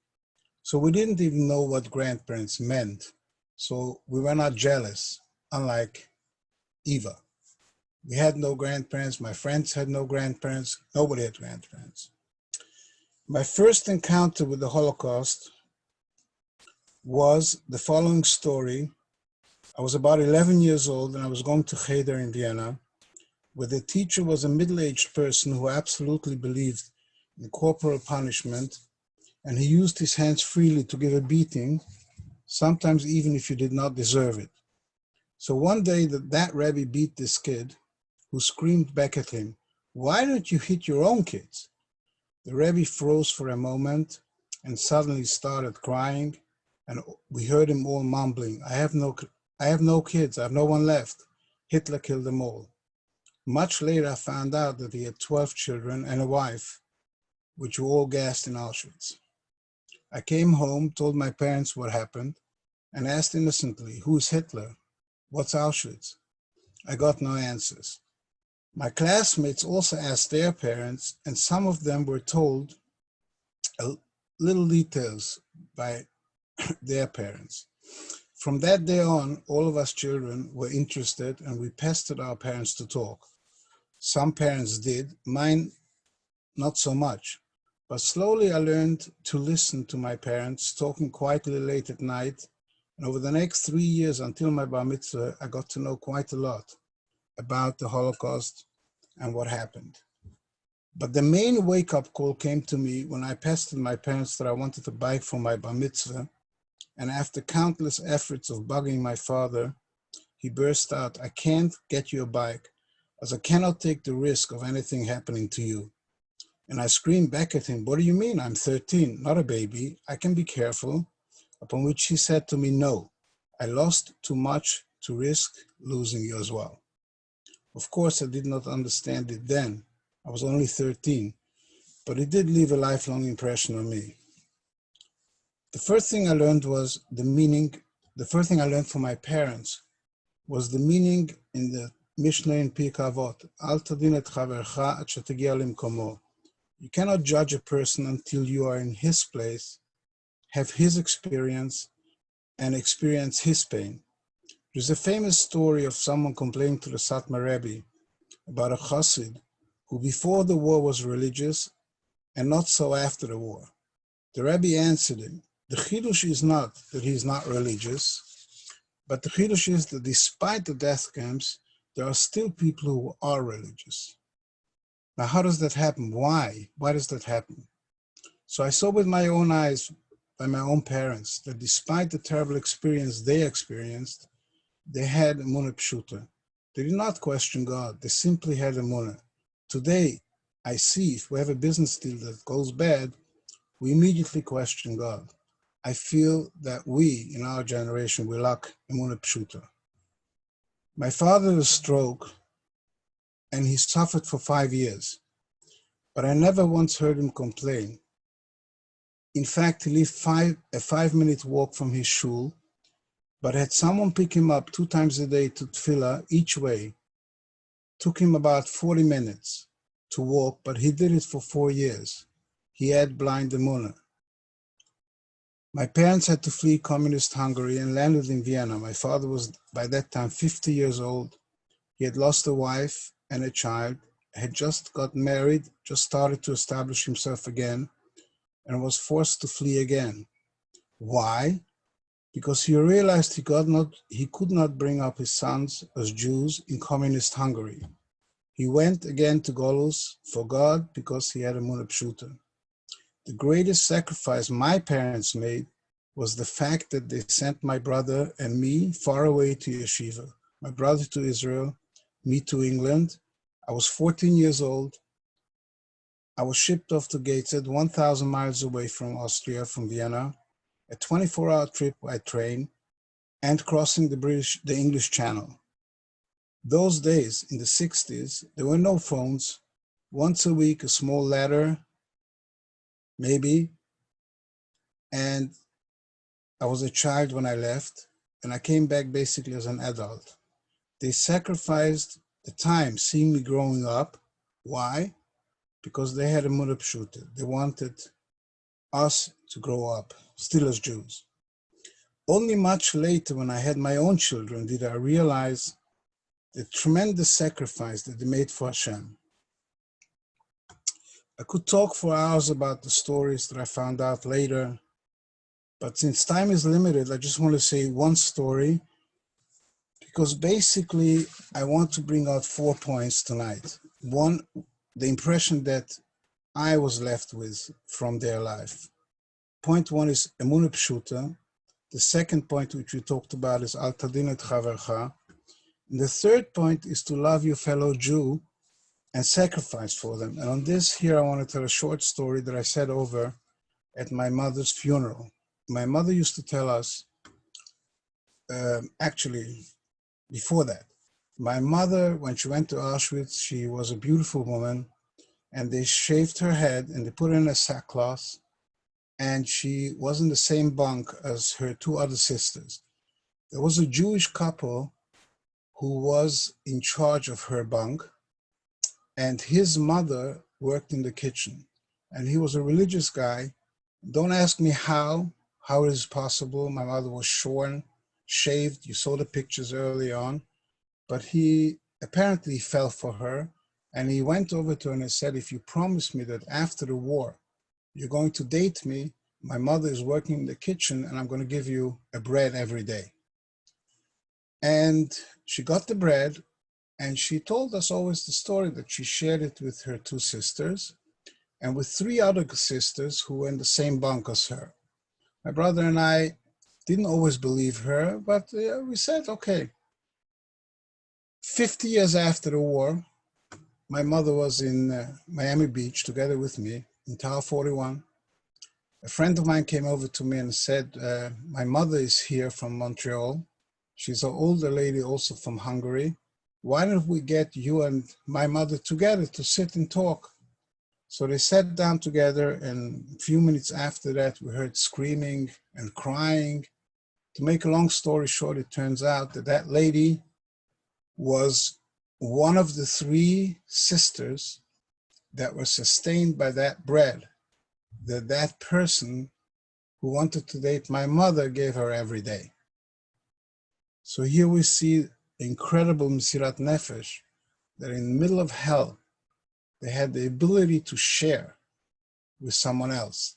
So we didn't even know what grandparents meant. So we were not jealous, unlike Eva. We had no grandparents, my friends had no grandparents, nobody had grandparents. My first encounter with the Holocaust was the following story. I was about 11 years old and I was going to Cheder in Vienna, where the teacher was a middle-aged person who absolutely believed in corporal punishment, and he used his hands freely to give a beating, sometimes even if you did not deserve it. So one day that rabbi beat this kid, who screamed back at him, "Why don't you hit your own kids?" The rabbi froze for a moment and suddenly started crying, and we heard him all mumbling, I have no kids, I have no one left. Hitler killed them all. Much later, I found out that he had 12 children and a wife, which were all gassed in Auschwitz. I came home, told my parents what happened, and asked innocently, who is Hitler? What's Auschwitz? I got no answers. My classmates also asked their parents, and some of them were told little details by their parents. From that day on, all of us children were interested, and we pestered our parents to talk. Some parents did, mine not so much. But slowly I learned to listen to my parents talking quietly late at night, and over the next 3 years until my bar mitzvah, I got to know quite a lot about the Holocaust and what happened. But the main wake-up call came to me when I pestered my parents that I wanted a bike for my bar mitzvah, and after countless efforts of bugging my father, he burst out, I can't get you a bike, as I cannot take the risk of anything happening to you. And I screamed back at him, what do you mean? I'm 13, not a baby. I can be careful. Upon which he said to me, no, I lost too much to risk losing you as well. Of course, I did not understand it then. I was only 13, but it did leave a lifelong impression on me. The first thing I learned from my parents was the meaning in the Mishnah in Pirkei Avot, Al tadin et chavercha ad shetegia limkomo. You cannot judge a person until you are in his place, have his experience, and experience his pain. There's a famous story of someone complaining to the Satmar Rebbe about a chassid who before the war was religious and not so after the war. The Rebbe answered him, the chidush is not that he's not religious, but the chidush is that despite the death camps, there are still people who are religious. Now, how does that happen? Why? Why does that happen? So I saw with my own eyes, by my own parents, that despite the terrible experience they experienced, they had emunah pshuta. They did not question God. They simply had emunah. Today, I see if we have a business deal that goes bad, we immediately question God. I feel that we, in our generation, we lack emunah pshuta. My father had a stroke, and he suffered for 5 years. But I never once heard him complain. In fact, he lived a 5-minute walk from his shul, but had someone pick him up 2 times a day to tefillah each way. Took him about 40 minutes to walk, but he did it for 4 years. He had blind emunah. My parents had to flee communist Hungary and landed in Vienna. My father was by that time 50 years old. He had lost a wife and a child, had just got married, just started to establish himself again, and was forced to flee again. Why? Because he realized he could not bring up his sons as Jews in communist Hungary. He went again to Golus for God because he had emunah pshuta. The greatest sacrifice my parents made was the fact that they sent my brother and me far away to yeshiva. My brother to Israel, me to England. I was 14 years old. I was shipped off to Gateshead, 1,000 miles away from Austria, from Vienna, a 24-hour trip by train, and crossing the English Channel. Those days, in the 60s, there were no phones. Once a week, a small letter, maybe. And I was a child when I left, and I came back basically as an adult. They sacrificed the time seeing me growing up. Why? Because they had a mother pshuta. They wanted us to grow up, still as Jews. Only much later, when I had my own children, did I realize the tremendous sacrifice that they made for Hashem. I could talk for hours about the stories that I found out later, but since time is limited, I just want to say one story, because basically I want to bring out 4 points tonight. One, the impression that I was left with from their life. Point one is emunah pshuta. The second point, which we talked about, is al tadin et chavercha. And the third point is to love your fellow Jew and sacrifice for them. And on this here, I want to tell a short story that I said over at my mother's funeral. My mother used to tell us, actually, before that, my mother, when she went to Auschwitz, she was a beautiful woman, and they shaved her head and they put her in a sackcloth, and she was in the same bunk as her 2 other sisters. There was a Jewish couple who was in charge of her bunk, and his mother worked in the kitchen, and he was a religious guy. Don't ask me how it is possible. My mother was shorn, shaved. You saw the pictures early on, but he apparently fell for her, and he went over to her and he said, if you promise me that after the war, you're going to date me, my mother is working in the kitchen and I'm going to give you a bread every day. And she got the bread, and she told us always the story that she shared it with her 2 sisters and with 3 other sisters who were in the same bunk as her. My brother and I didn't always believe her, but we said, okay. 50 years after the war, my mother was in Miami Beach together with me in Tower 41. A friend of mine came over to me and said, my mother is here from Montreal. She's an older lady also from Hungary. Why don't we get you and my mother together to sit and talk? So they sat down together, and a few minutes after that, we heard screaming and crying. To make a long story short, it turns out that that lady was one of the 3 sisters that were sustained by that bread that person who wanted to date my mother gave her every day. So here we see incredible Mesirat Nefesh, that in the middle of hell, they had the ability to share with someone else.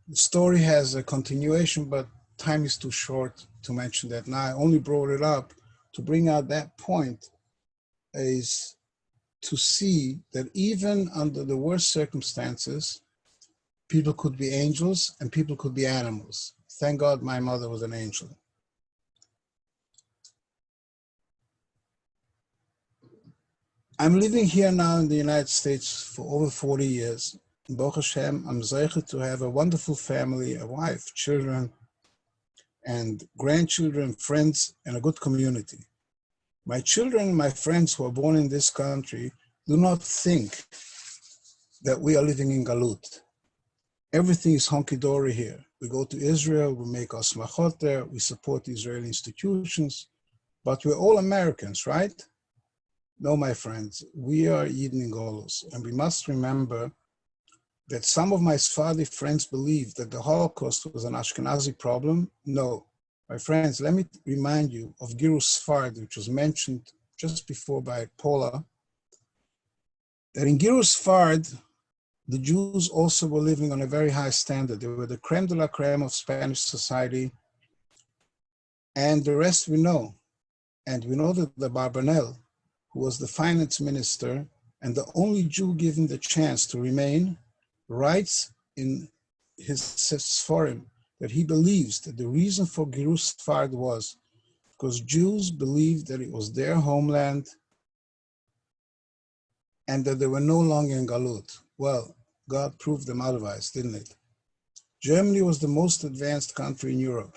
The story has a continuation, but time is too short to mention that. Now I only brought it up to bring out that point, is to see that even under the worst circumstances, people could be angels and people could be animals. Thank God my mother was an angel. I'm living here now in the United States for over 40 years. Baruch Hashem, I'm zeichet to have a wonderful family, a wife, children, and grandchildren, friends, and a good community. My children and my friends who are born in this country do not think that we are living in Galut. Everything is honky-dory here. We go to Israel, we make our smachot there, we support the Israeli institutions, but we're all Americans, right? No, my friends, we are Yidden in Golos, and we must remember that some of my Sephardi friends believe that the Holocaust was an Ashkenazi problem. No, my friends, let me remind you of Girus Sfard, which was mentioned just before by Paula, that in Girus Sfard, the Jews also were living on a very high standard. They were the creme de la creme of Spanish society, and the rest we know. And we know that the Barbanel, who was the finance minister and the only Jew given the chance to remain, writes in his Sforim that he believes that the reason for Girus Sfard was because Jews believed that it was their homeland and that they were no longer in Galut. Well, God proved them otherwise, didn't it? Germany was the most advanced country in Europe.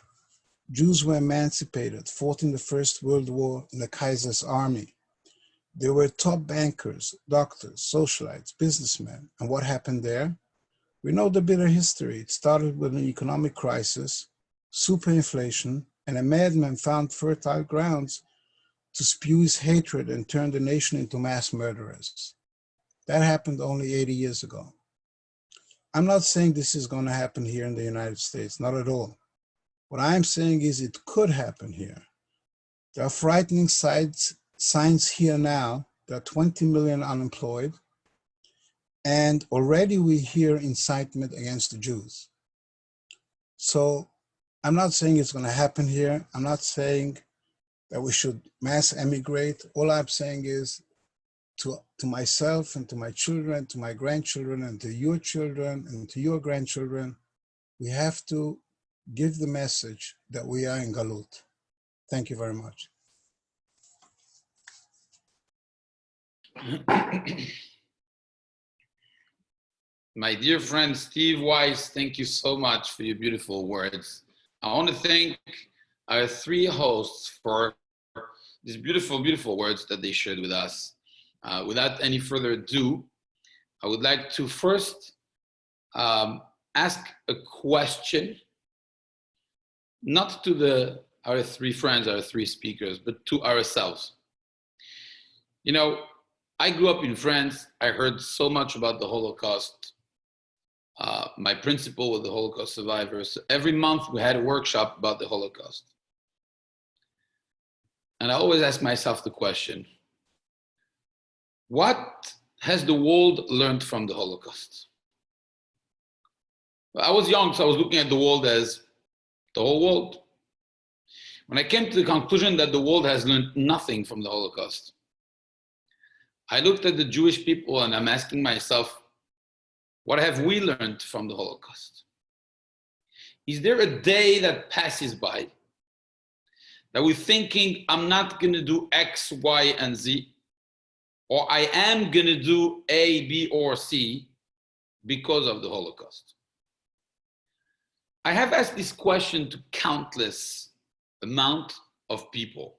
Jews were emancipated, fought in the First World War in the Kaiser's army. They were top bankers, doctors, socialites, businessmen. And what happened there? We know the bitter history. It started with an economic crisis, superinflation, and a madman found fertile grounds to spew his hatred and turn the nation into mass murderers. That happened only 80 years ago. I'm not saying this is going to happen here in the United States, not at all. What I'm saying is it could happen here. There are frightening signs here now. There are 20 million unemployed, and already we hear incitement against the Jews. So I'm not saying it's going to happen here. I'm not saying that we should mass emigrate. All I'm saying is to myself and to my children, to my grandchildren, and to your children, and to your grandchildren, we have to give the message that we are in Galut. Thank you very much. My dear friend Steve Weisz, thank you so much for your beautiful words. I want to thank our three hosts for these beautiful, beautiful words that they shared with us. Without any further ado, I would like to first ask a question, not to our three friends, our three speakers, but to ourselves. You know, I grew up in France. I heard so much about the Holocaust. My principal was the Holocaust Survivors. Every month we had a workshop about the Holocaust. And I always ask myself the question, what has the world learned from the Holocaust? I was young, so I was looking at the world as the whole world. When I came to the conclusion that the world has learned nothing from the Holocaust, I looked at the Jewish people and I'm asking myself, what have we learned from the Holocaust? Is there a day that passes by that we're thinking, I'm not going to do X, Y, and Z, or I am going to do A, B, or C because of the Holocaust? I have asked this question to countless amount of people.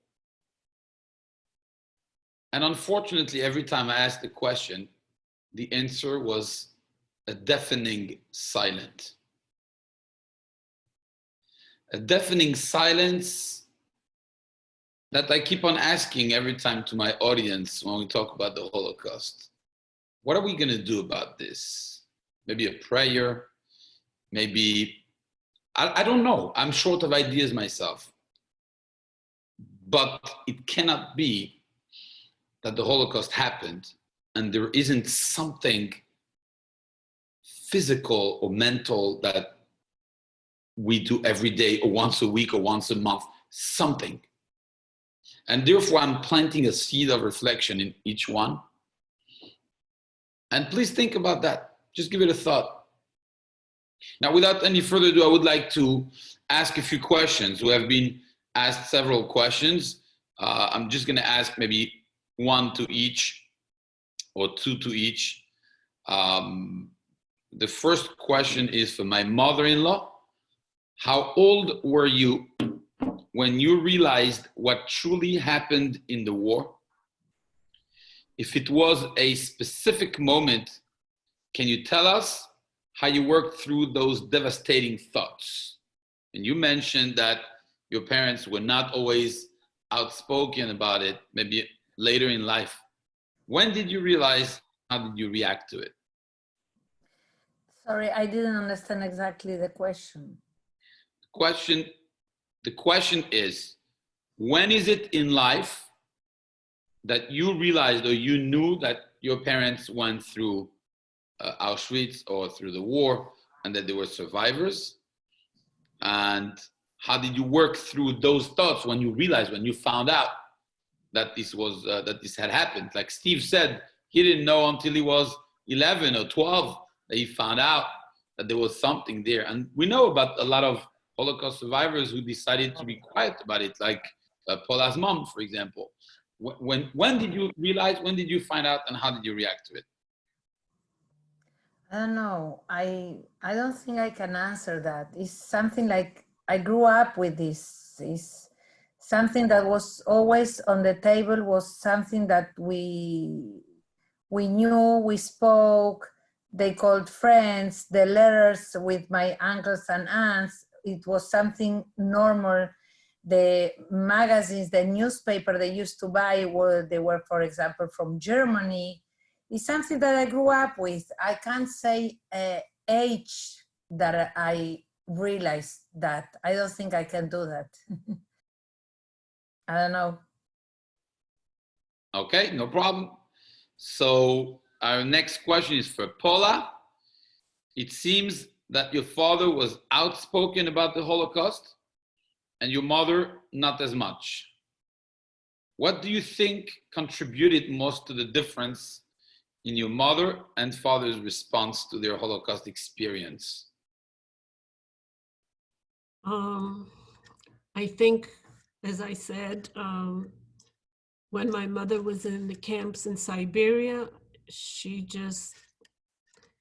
And unfortunately, every time I asked the question, the answer was a deafening silence. A deafening silence that I keep on asking every time to my audience when we talk about the Holocaust. What are we going to do about this? Maybe a prayer, maybe, I don't know. I'm short of ideas myself. But it cannot be that the Holocaust happened and there isn't something physical or mental that we do every day or once a week or once a month, something. And therefore, I'm planting a seed of reflection in each one. And please think about that. Just give it a thought. Now, without any further ado, I would like to ask a few questions. We have been asked several questions. I'm just going to ask maybe one to each or two to each. The first question is for my mother-in-law. How old were you when you realized what truly happened in the war? If it was a specific moment, can you tell us how you worked through those devastating thoughts? And you mentioned that your parents were not always outspoken about it, maybe later in life. When did you realize? How did you react to it? Sorry, I didn't understand exactly the question. The question is, when is it in life that you realized or you knew that your parents went through Auschwitz or through the war and that they were survivors? And how did you work through those thoughts when you realized, when you found out that this was that this had happened? Like Steve said, he didn't know until he was 11 or 12 that he found out that there was something there. And we know about a lot of Holocaust survivors who decided to be quiet about it, like Paula's mom, for example. When did you realize, when did you find out, and how did you react to it? I don't know. I don't think I can answer that. It's something like I grew up with this. It's something that was always on the table, was something that we knew, we spoke, they called friends, the letters with my uncles and aunts, it was something normal. The magazines, the newspaper they used to buy, they were, for example, from Germany. It's something that I grew up with. I can't say age that I realized that. I don't think I can do that. I don't know. Okay, no problem. So our next question is for Paula. It seems that your father was outspoken about the Holocaust and your mother not as much. What do you think contributed most to the difference in your mother and father's response to their Holocaust experience? I think, as I said, when my mother was in the camps in Siberia, she just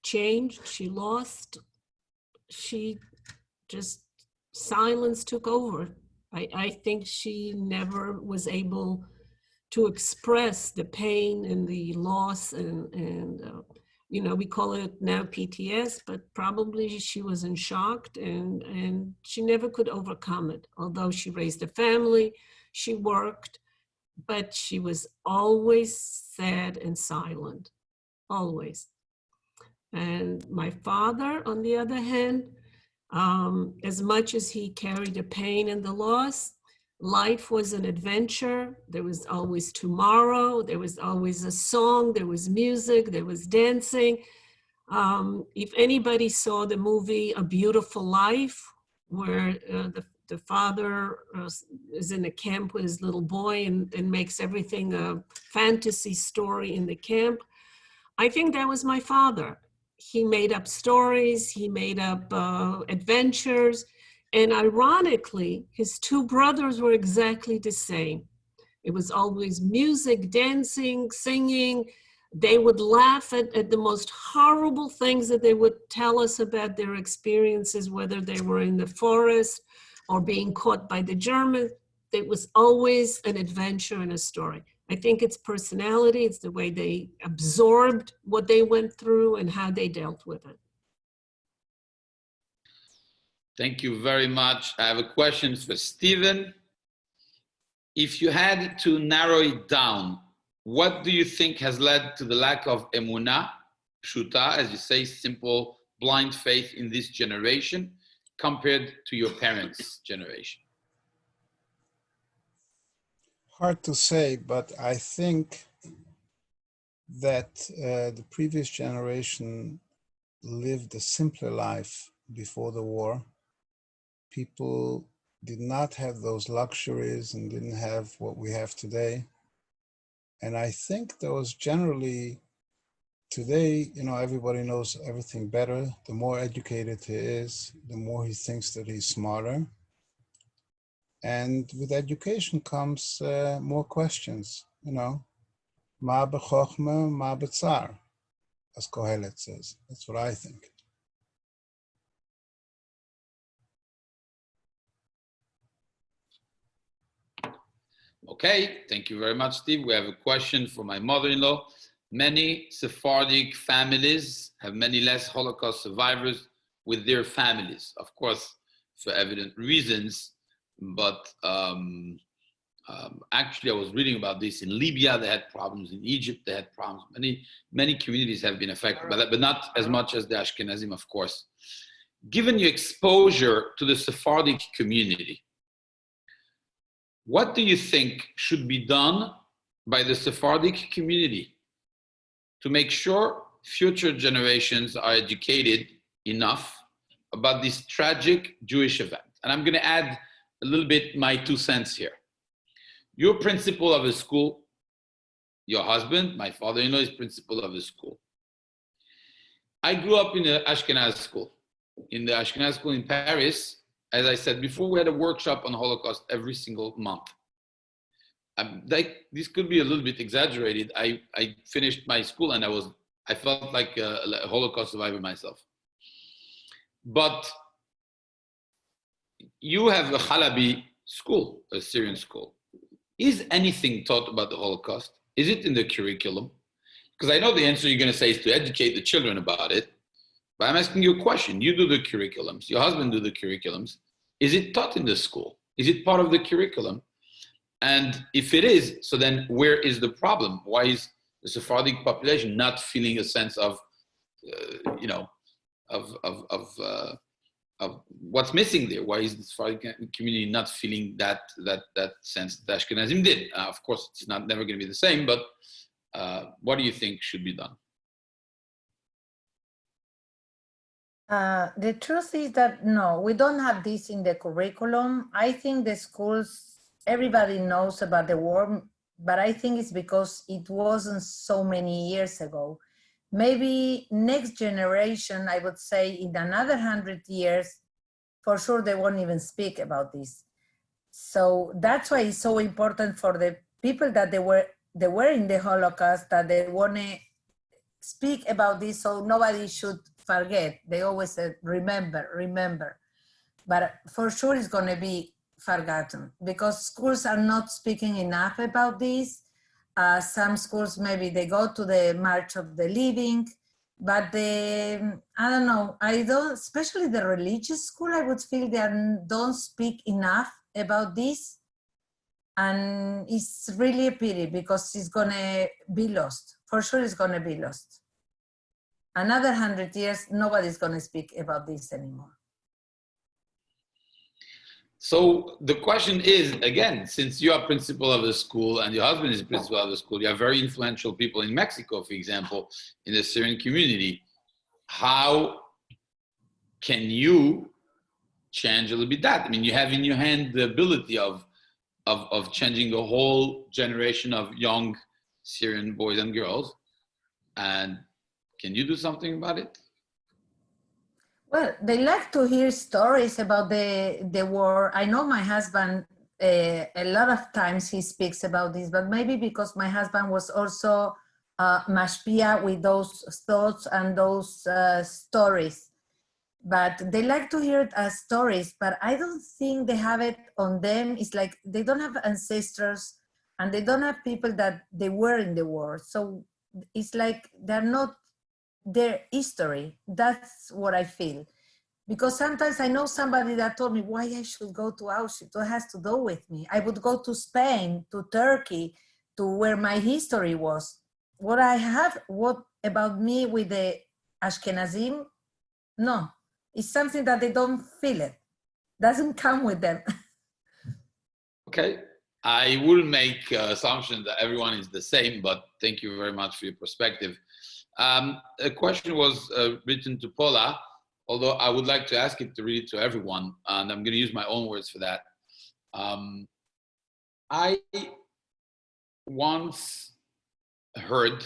changed, she lost, she just, silence took over. I think she never was able to express the pain and the loss and you know, we call it now PTS, but probably she was in shock and she never could overcome it. Although she raised a family, she worked, but she was always sad and silent, always. And my father, on the other hand, as much as he carried the pain and the loss, life was an adventure. There was always tomorrow. There was always a song. There was music. There was dancing. If anybody saw the movie A Beautiful Life, where the father is in a camp with his little boy and makes everything a fantasy story in the camp, I think that was my father. He made up stories. He made up adventures. And ironically, his two brothers were exactly the same. It was always music, dancing, singing. They would laugh at the most horrible things that they would tell us about their experiences, whether they were in the forest or being caught by the Germans. It was always an adventure and a story. I think it's personality, it's the way they absorbed what they went through and how they dealt with it. Thank you very much. I have a question for Stephen. If you had to narrow it down, what do you think has led to the lack of emunah, pshuta, as you say, simple, blind faith in this generation compared to your parents' generation? Hard to say, but I think that the previous generation lived a simpler life before the war. People did not have those luxuries and didn't have what we have today. And I think there was generally, today, you know, everybody knows everything better. The more educated he is, the more he thinks that he's smarter. And with education comes more questions, you know. Ma b'chochma, ma b'tzar, as Kohelet says. That's what I think. Okay, thank you very much, Steve. We have a question for my mother-in-law. Many Sephardic families have many less Holocaust survivors with their families, of course, for evident reasons. But actually, I was reading about this in Libya. They had problems. In Egypt, they had problems. Many communities have been affected by that, but not as much as the Ashkenazim, of course. Given your exposure to the Sephardic community, what do you think should be done by the Sephardic community to make sure future generations are educated enough about this tragic Jewish event? And I'm going to add a little bit my 2 cents here. You're principal of a school. Your husband, my father-in-law, is principal of a school. I grew up in an Ashkenaz school. In the Ashkenaz school in Paris, as I said before, we had a workshop on Holocaust every single month. This could be a little bit exaggerated. I finished my school and I felt like a Holocaust survivor myself. But you have a Halabi school, a Syrian school. Is anything taught about the Holocaust? Is it in the curriculum? Because I know the answer you're going to say is to educate the children about it. But I'm asking you a question. You do the curriculums. Your husband do the curriculums. Is it taught in the school? Is it part of the curriculum? And if it is, so then where is the problem? Why is the Sephardic population not feeling a sense of, of what's missing there? Why is the Sephardic community not feeling that sense that Ashkenazim did? Of course, it's never going to be the same, but what do you think should be done? The truth is that no, we don't have this in the curriculum. I think the schools, everybody knows about the war, but I think it's because it wasn't so many years ago. Maybe next generation, I would say in another 100 years, for sure they won't even speak about this. So that's why it's so important for the people that they were in the Holocaust, that they want to speak about this so nobody should forget. They always said, remember. But for sure it's going to be forgotten because schools are not speaking enough about this. Some schools, maybe they go to the March of the Living, but I don't know, especially the religious school, I would feel they don't speak enough about this. And it's really a pity because it's gonna be lost. For sure it's gonna be lost. Another 100 years, nobody's gonna speak about this anymore. So the question is, again, since you are principal of the school and your husband is principal of the school, you have very influential people in Mexico, for example, in the Syrian community. How can you change a little bit that? I mean, you have in your hand the ability of changing the whole generation of young Syrian boys and girls. And can you do something about it? Well, they like to hear stories about the war. I know my husband, a lot of times he speaks about this, but maybe because my husband was also mashpia with those thoughts and those stories. But they like to hear stories, but I don't think they have it on them. It's like they don't have ancestors and they don't have people that they were in the war. So it's like they're not their history. That's what I feel. Because sometimes I know somebody that told me why I should go to Auschwitz. What has to do with me? I would go to Spain, to Turkey, to where my history was. What about me with the Ashkenazim? No, it's something that they don't feel it. Doesn't come with them. Okay. I will make assumption that everyone is the same, but thank you very much for your perspective. A question was written to Paula, although I would like to ask it to read it to everyone, and I'm going to use my own words for that. I once heard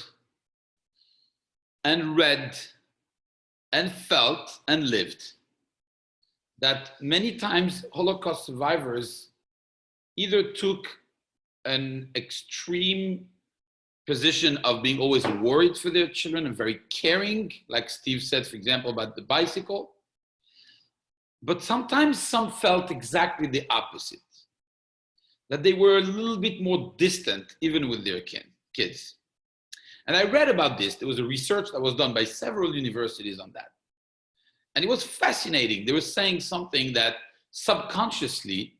and read and felt and lived that many times Holocaust survivors either took an extreme position of being always worried for their children and very caring, like Steve said, for example, about the bicycle. But sometimes some felt exactly the opposite, that they were a little bit more distant, even with their kids. And I read about this. There was a research that was done by several universities on that. And it was fascinating. They were saying something that subconsciously,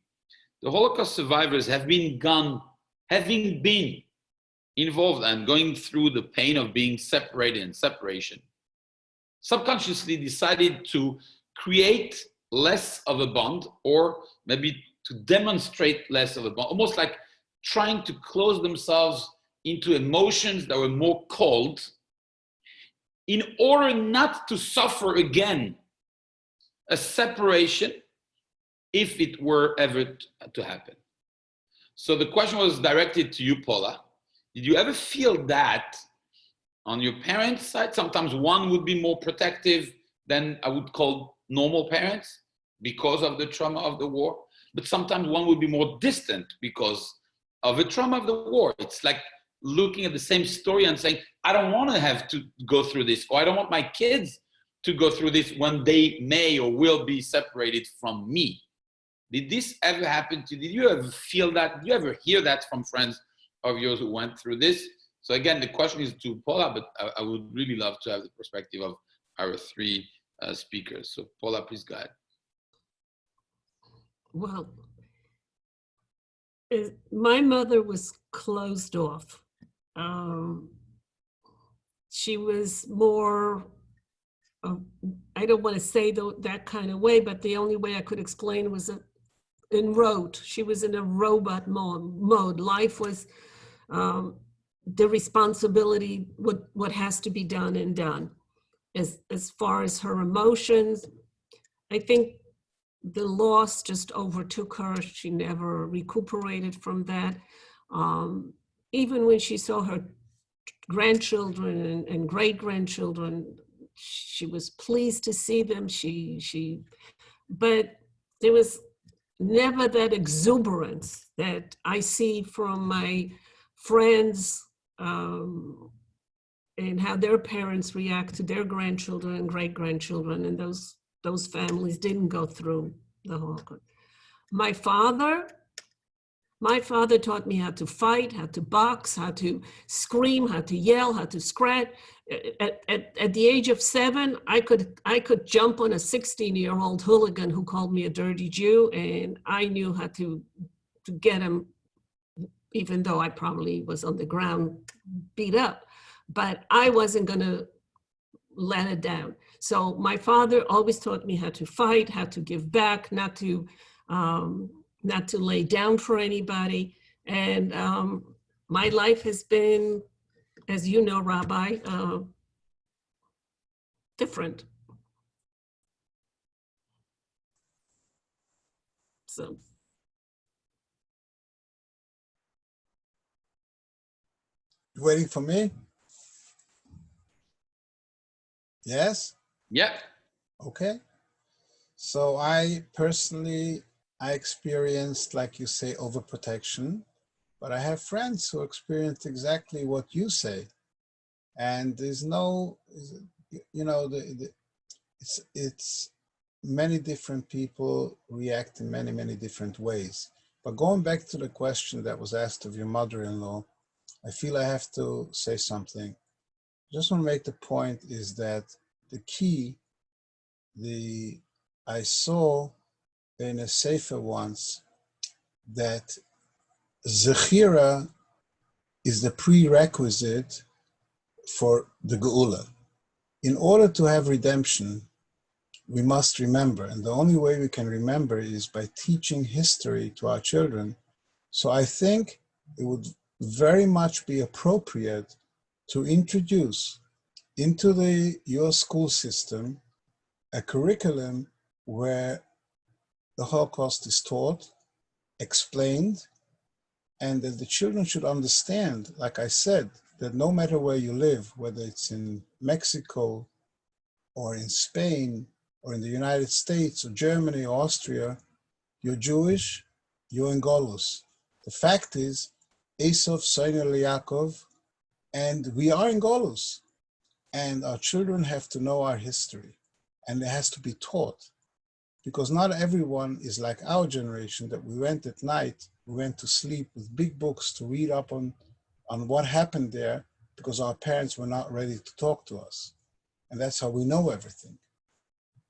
the Holocaust survivors having been involved and going through the pain of being separated and separation, subconsciously decided to create less of a bond, or maybe to demonstrate less of a bond, almost like trying to close themselves into emotions that were more cold in order not to suffer again a separation if it were ever to happen. So the question was directed to you, Paula. Did you ever feel that on your parents' side? Sometimes one would be more protective than I would call normal parents. because of the trauma of the war, but sometimes one will be more distant because of the trauma of the war. It's like looking at the same story and saying, I don't want to have to go through this, or I don't want my kids to go through this when they may or will be separated from me. Did this ever happen to you? Did you ever feel that? Did you ever hear that from friends of yours who went through this? So again, the question is to Paula, but I would really love to have the perspective of our three speakers. So Paula, please go ahead. Well, my mother was closed off. She was more, I don't want to say that kind of way, but the only way I could explain was in rote. She was in a robot mode. Life was the responsibility, what has to be done and done. As far as her emotions, I think the loss just overtook her. She never recuperated from that. Even when she saw her grandchildren and great-grandchildren, she was pleased to see them. But there was never that exuberance that I see from my friends and how their parents react to their grandchildren and great-grandchildren, and those families didn't go through the Holocaust. My father taught me how to fight, how to box, how to scream, how to yell, how to scratch. At the age of 7, I could jump on a 16-year-old hooligan who called me a dirty Jew, and I knew how to get him, even though I probably was on the ground beat up. But I wasn't going to let it down. So my father always taught me how to fight, how to give back, not to lay down for anybody. And my life has been, as you know, Rabbi, different. So. You waiting for me? Yes? Yeah. Okay. So I personally, I experienced, like you say, overprotection, but I have friends who experienced exactly what you say. And there's no, you know, it's many different people react in many, many different ways. But going back to the question that was asked of your mother-in-law, I feel I have to say something. Just want to make the point is that the key, I saw in a sefer once that Zechira is the prerequisite for the Geula. In order to have redemption, we must remember, and the only way we can remember is by teaching history to our children. So I think it would very much be appropriate to introduce into your school system a curriculum where the Holocaust is taught, explained, and that the children should understand, like I said, that no matter where you live, whether it's in Mexico or in Spain or in the United States or Germany or Austria, you're Jewish, you're in Golus. The fact is, Esav, Soiner, Yaakov, and we are in Golus. And our children have to know our history, and it has to be taught. Because not everyone is like our generation, that we went at night, we went to sleep with big books to read up on what happened there, because our parents were not ready to talk to us. And that's how we know everything.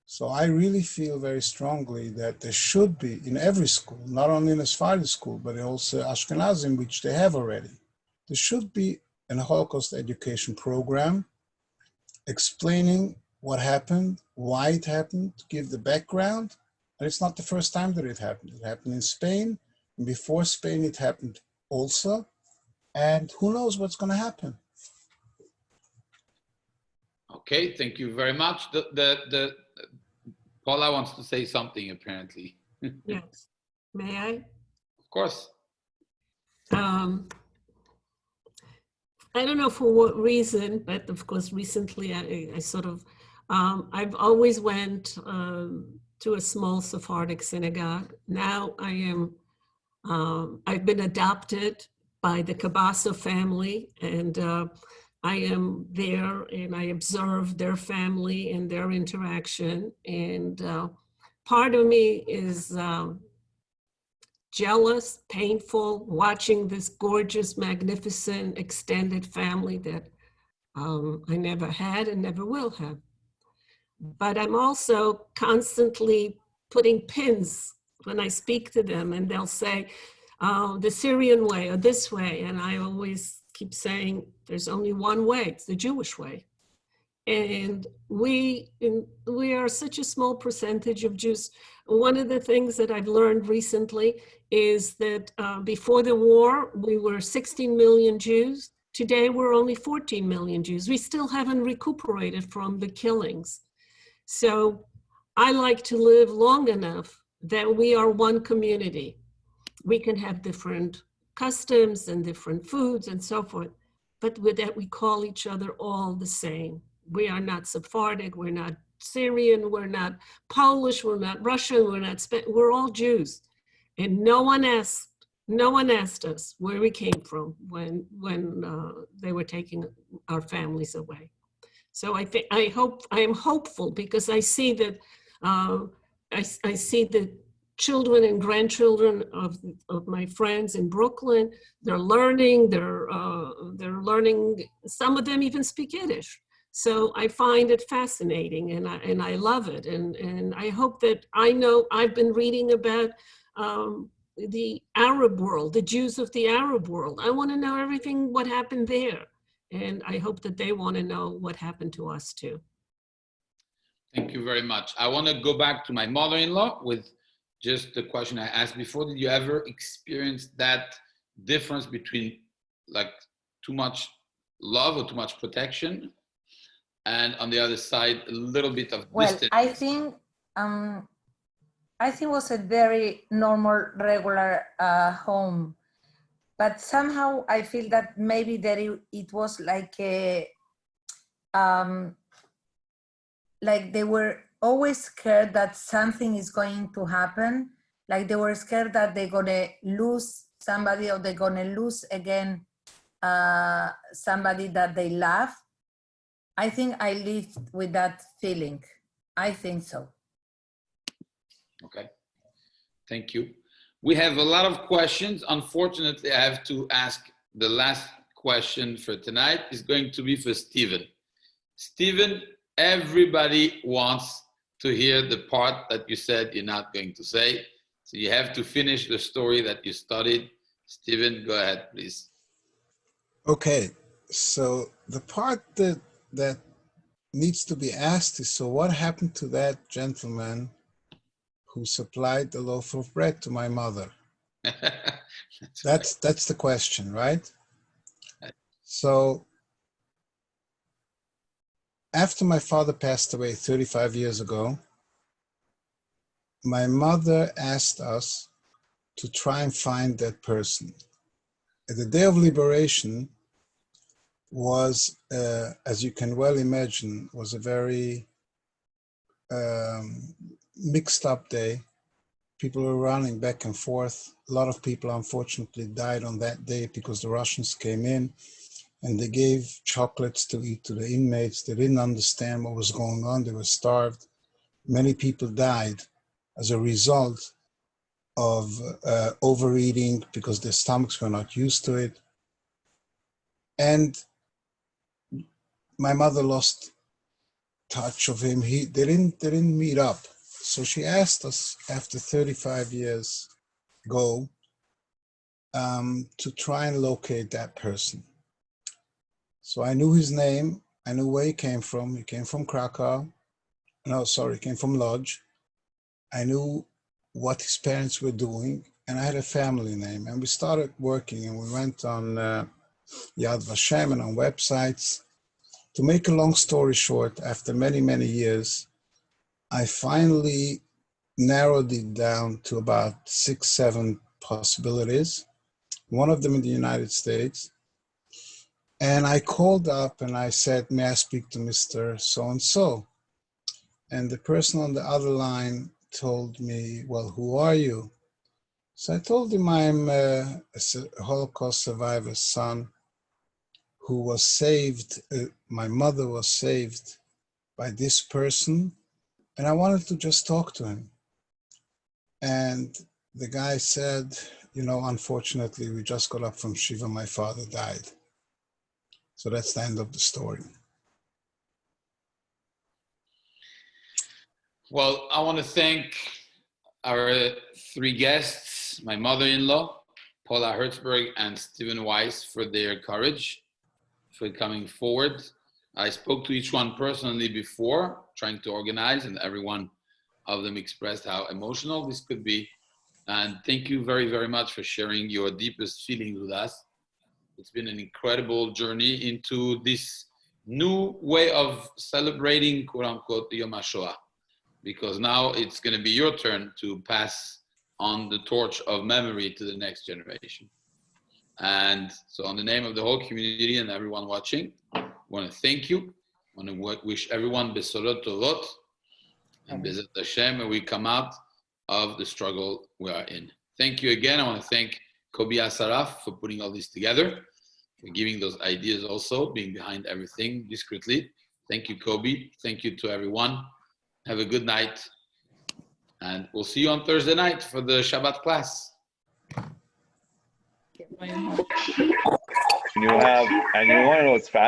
So I really feel very strongly that there should be, in every school, not only in a Sephardi school, but also Ashkenazim, which they have already, there should be a Holocaust education program explaining what happened, why it happened, to give the background. And it's not the first time that it happened. It happened in Spain, and before Spain it happened also. And who knows what's going to happen. Okay, thank you very much. Paula wants to say something, apparently. Yes. May I? Of course. I don't know for what reason, but of course, recently I sort of, I've always went to a small Sephardic synagogue. Now I've been adopted by the Cabasso family, and I am there and I observe their family and their interaction. And part of me is jealous, painful, watching this gorgeous, magnificent, extended family that I never had and never will have. But I'm also constantly putting pins when I speak to them, and they'll say, the Syrian way or this way. And I always keep saying, there's only one way, it's the Jewish way. And we are such a small percentage of Jews. One of the things that I've learned recently is that before the war, we were 16 million Jews. Today, we're only 14 million Jews. We still haven't recuperated from the killings. So I like to live long enough that we are one community. We can have different customs and different foods and so forth, but with that we call each other all the same. We are not Sephardic, we're not Syrian, we're not Polish, we're not Russian, we're not Spanish, we're all Jews. And no one asked us where we came from when they were taking our families away. So I am hopeful, because I see that I see the children and grandchildren of my friends in Brooklyn. They're learning. They're learning. Some of them even speak Yiddish. So I find it fascinating, and I love it. And I hope that I've been reading about the Arab world, the Jews of the Arab world. I want to know everything what happened there. And I hope that they want to know what happened to us too. Thank you very much. I want to go back to my mother-in-law with just the question I asked before. Did you ever experience that difference between like too much love or too much protection, and on the other side, a little bit of distance? I think it was a very normal, regular home. But somehow I feel that maybe it was like like they were always scared that something is going to happen. Like they were scared that they're gonna lose somebody, or they're gonna lose again somebody that they love. I think I lived with that feeling. I think so. Okay, thank you. We have a lot of questions. Unfortunately, I have to ask the last question for tonight. Is going to be for Stephen. Stephen, everybody wants to hear the part that you said you're not going to say. So you have to finish the story that you started. Stephen, go ahead, please. Okay, so the part that needs to be asked is, so what happened to that gentleman who supplied the loaf of bread to my mother? That's the question, right? So after my father passed away 35 years ago, my mother asked us to try and find that person. The Day of Liberation was, as you can well imagine, was a very mixed up day. People were running back and forth. A lot of people, unfortunately, died on that day because the Russians came in and they gave chocolates to eat to the inmates. They didn't understand what was going on. They were starved. Many people died as a result of overeating because their stomachs were not used to it. And my mother lost touch of him. They didn't meet up. So she asked us after 35 years ago to try and locate that person. So I knew his name. I knew where he came from. He came from Krakow. No, sorry, he came from Lodz. I knew what his parents were doing, and I had a family name. And we started working, and we went on Yad Vashem and on websites. To make a long story short, after many, many years, I finally narrowed it down to about 6, 7 possibilities, one of them in the United States. And I called up and I said, may I speak to Mr. So-and-so? And the person on the other line told me, well, who are you? So I told him I'm a Holocaust survivor's son who was saved. My mother was saved by this person, and I wanted to just talk to him. And the guy said, you know, unfortunately, we just got up from Shiva, my father died. So that's the end of the story. Well, I want to thank our three guests, my mother-in-law, Paula Hertzberg and Stephen Weisz, for their courage, for coming forward. I spoke to each one personally before, trying to organize, and every one of them expressed how emotional this could be. And thank you very, very much for sharing your deepest feelings with us. It's been an incredible journey into this new way of celebrating, quote unquote, Yom HaShoah, because now it's going to be your turn to pass on the torch of memory to the next generation. And so on the name of the whole community and everyone watching, I want to thank you. I want to wish everyone Besorot Tovot, and Bezat Hashem, and we come out of the struggle we are in. Thank you again. I want to thank Kobi Asaraf for putting all this together, for giving those ideas also, being behind everything discreetly. Thank you, Kobi. Thank you to everyone. Have a good night. And we'll see you on Thursday night for the Shabbat class. And you want to know what's fascinating?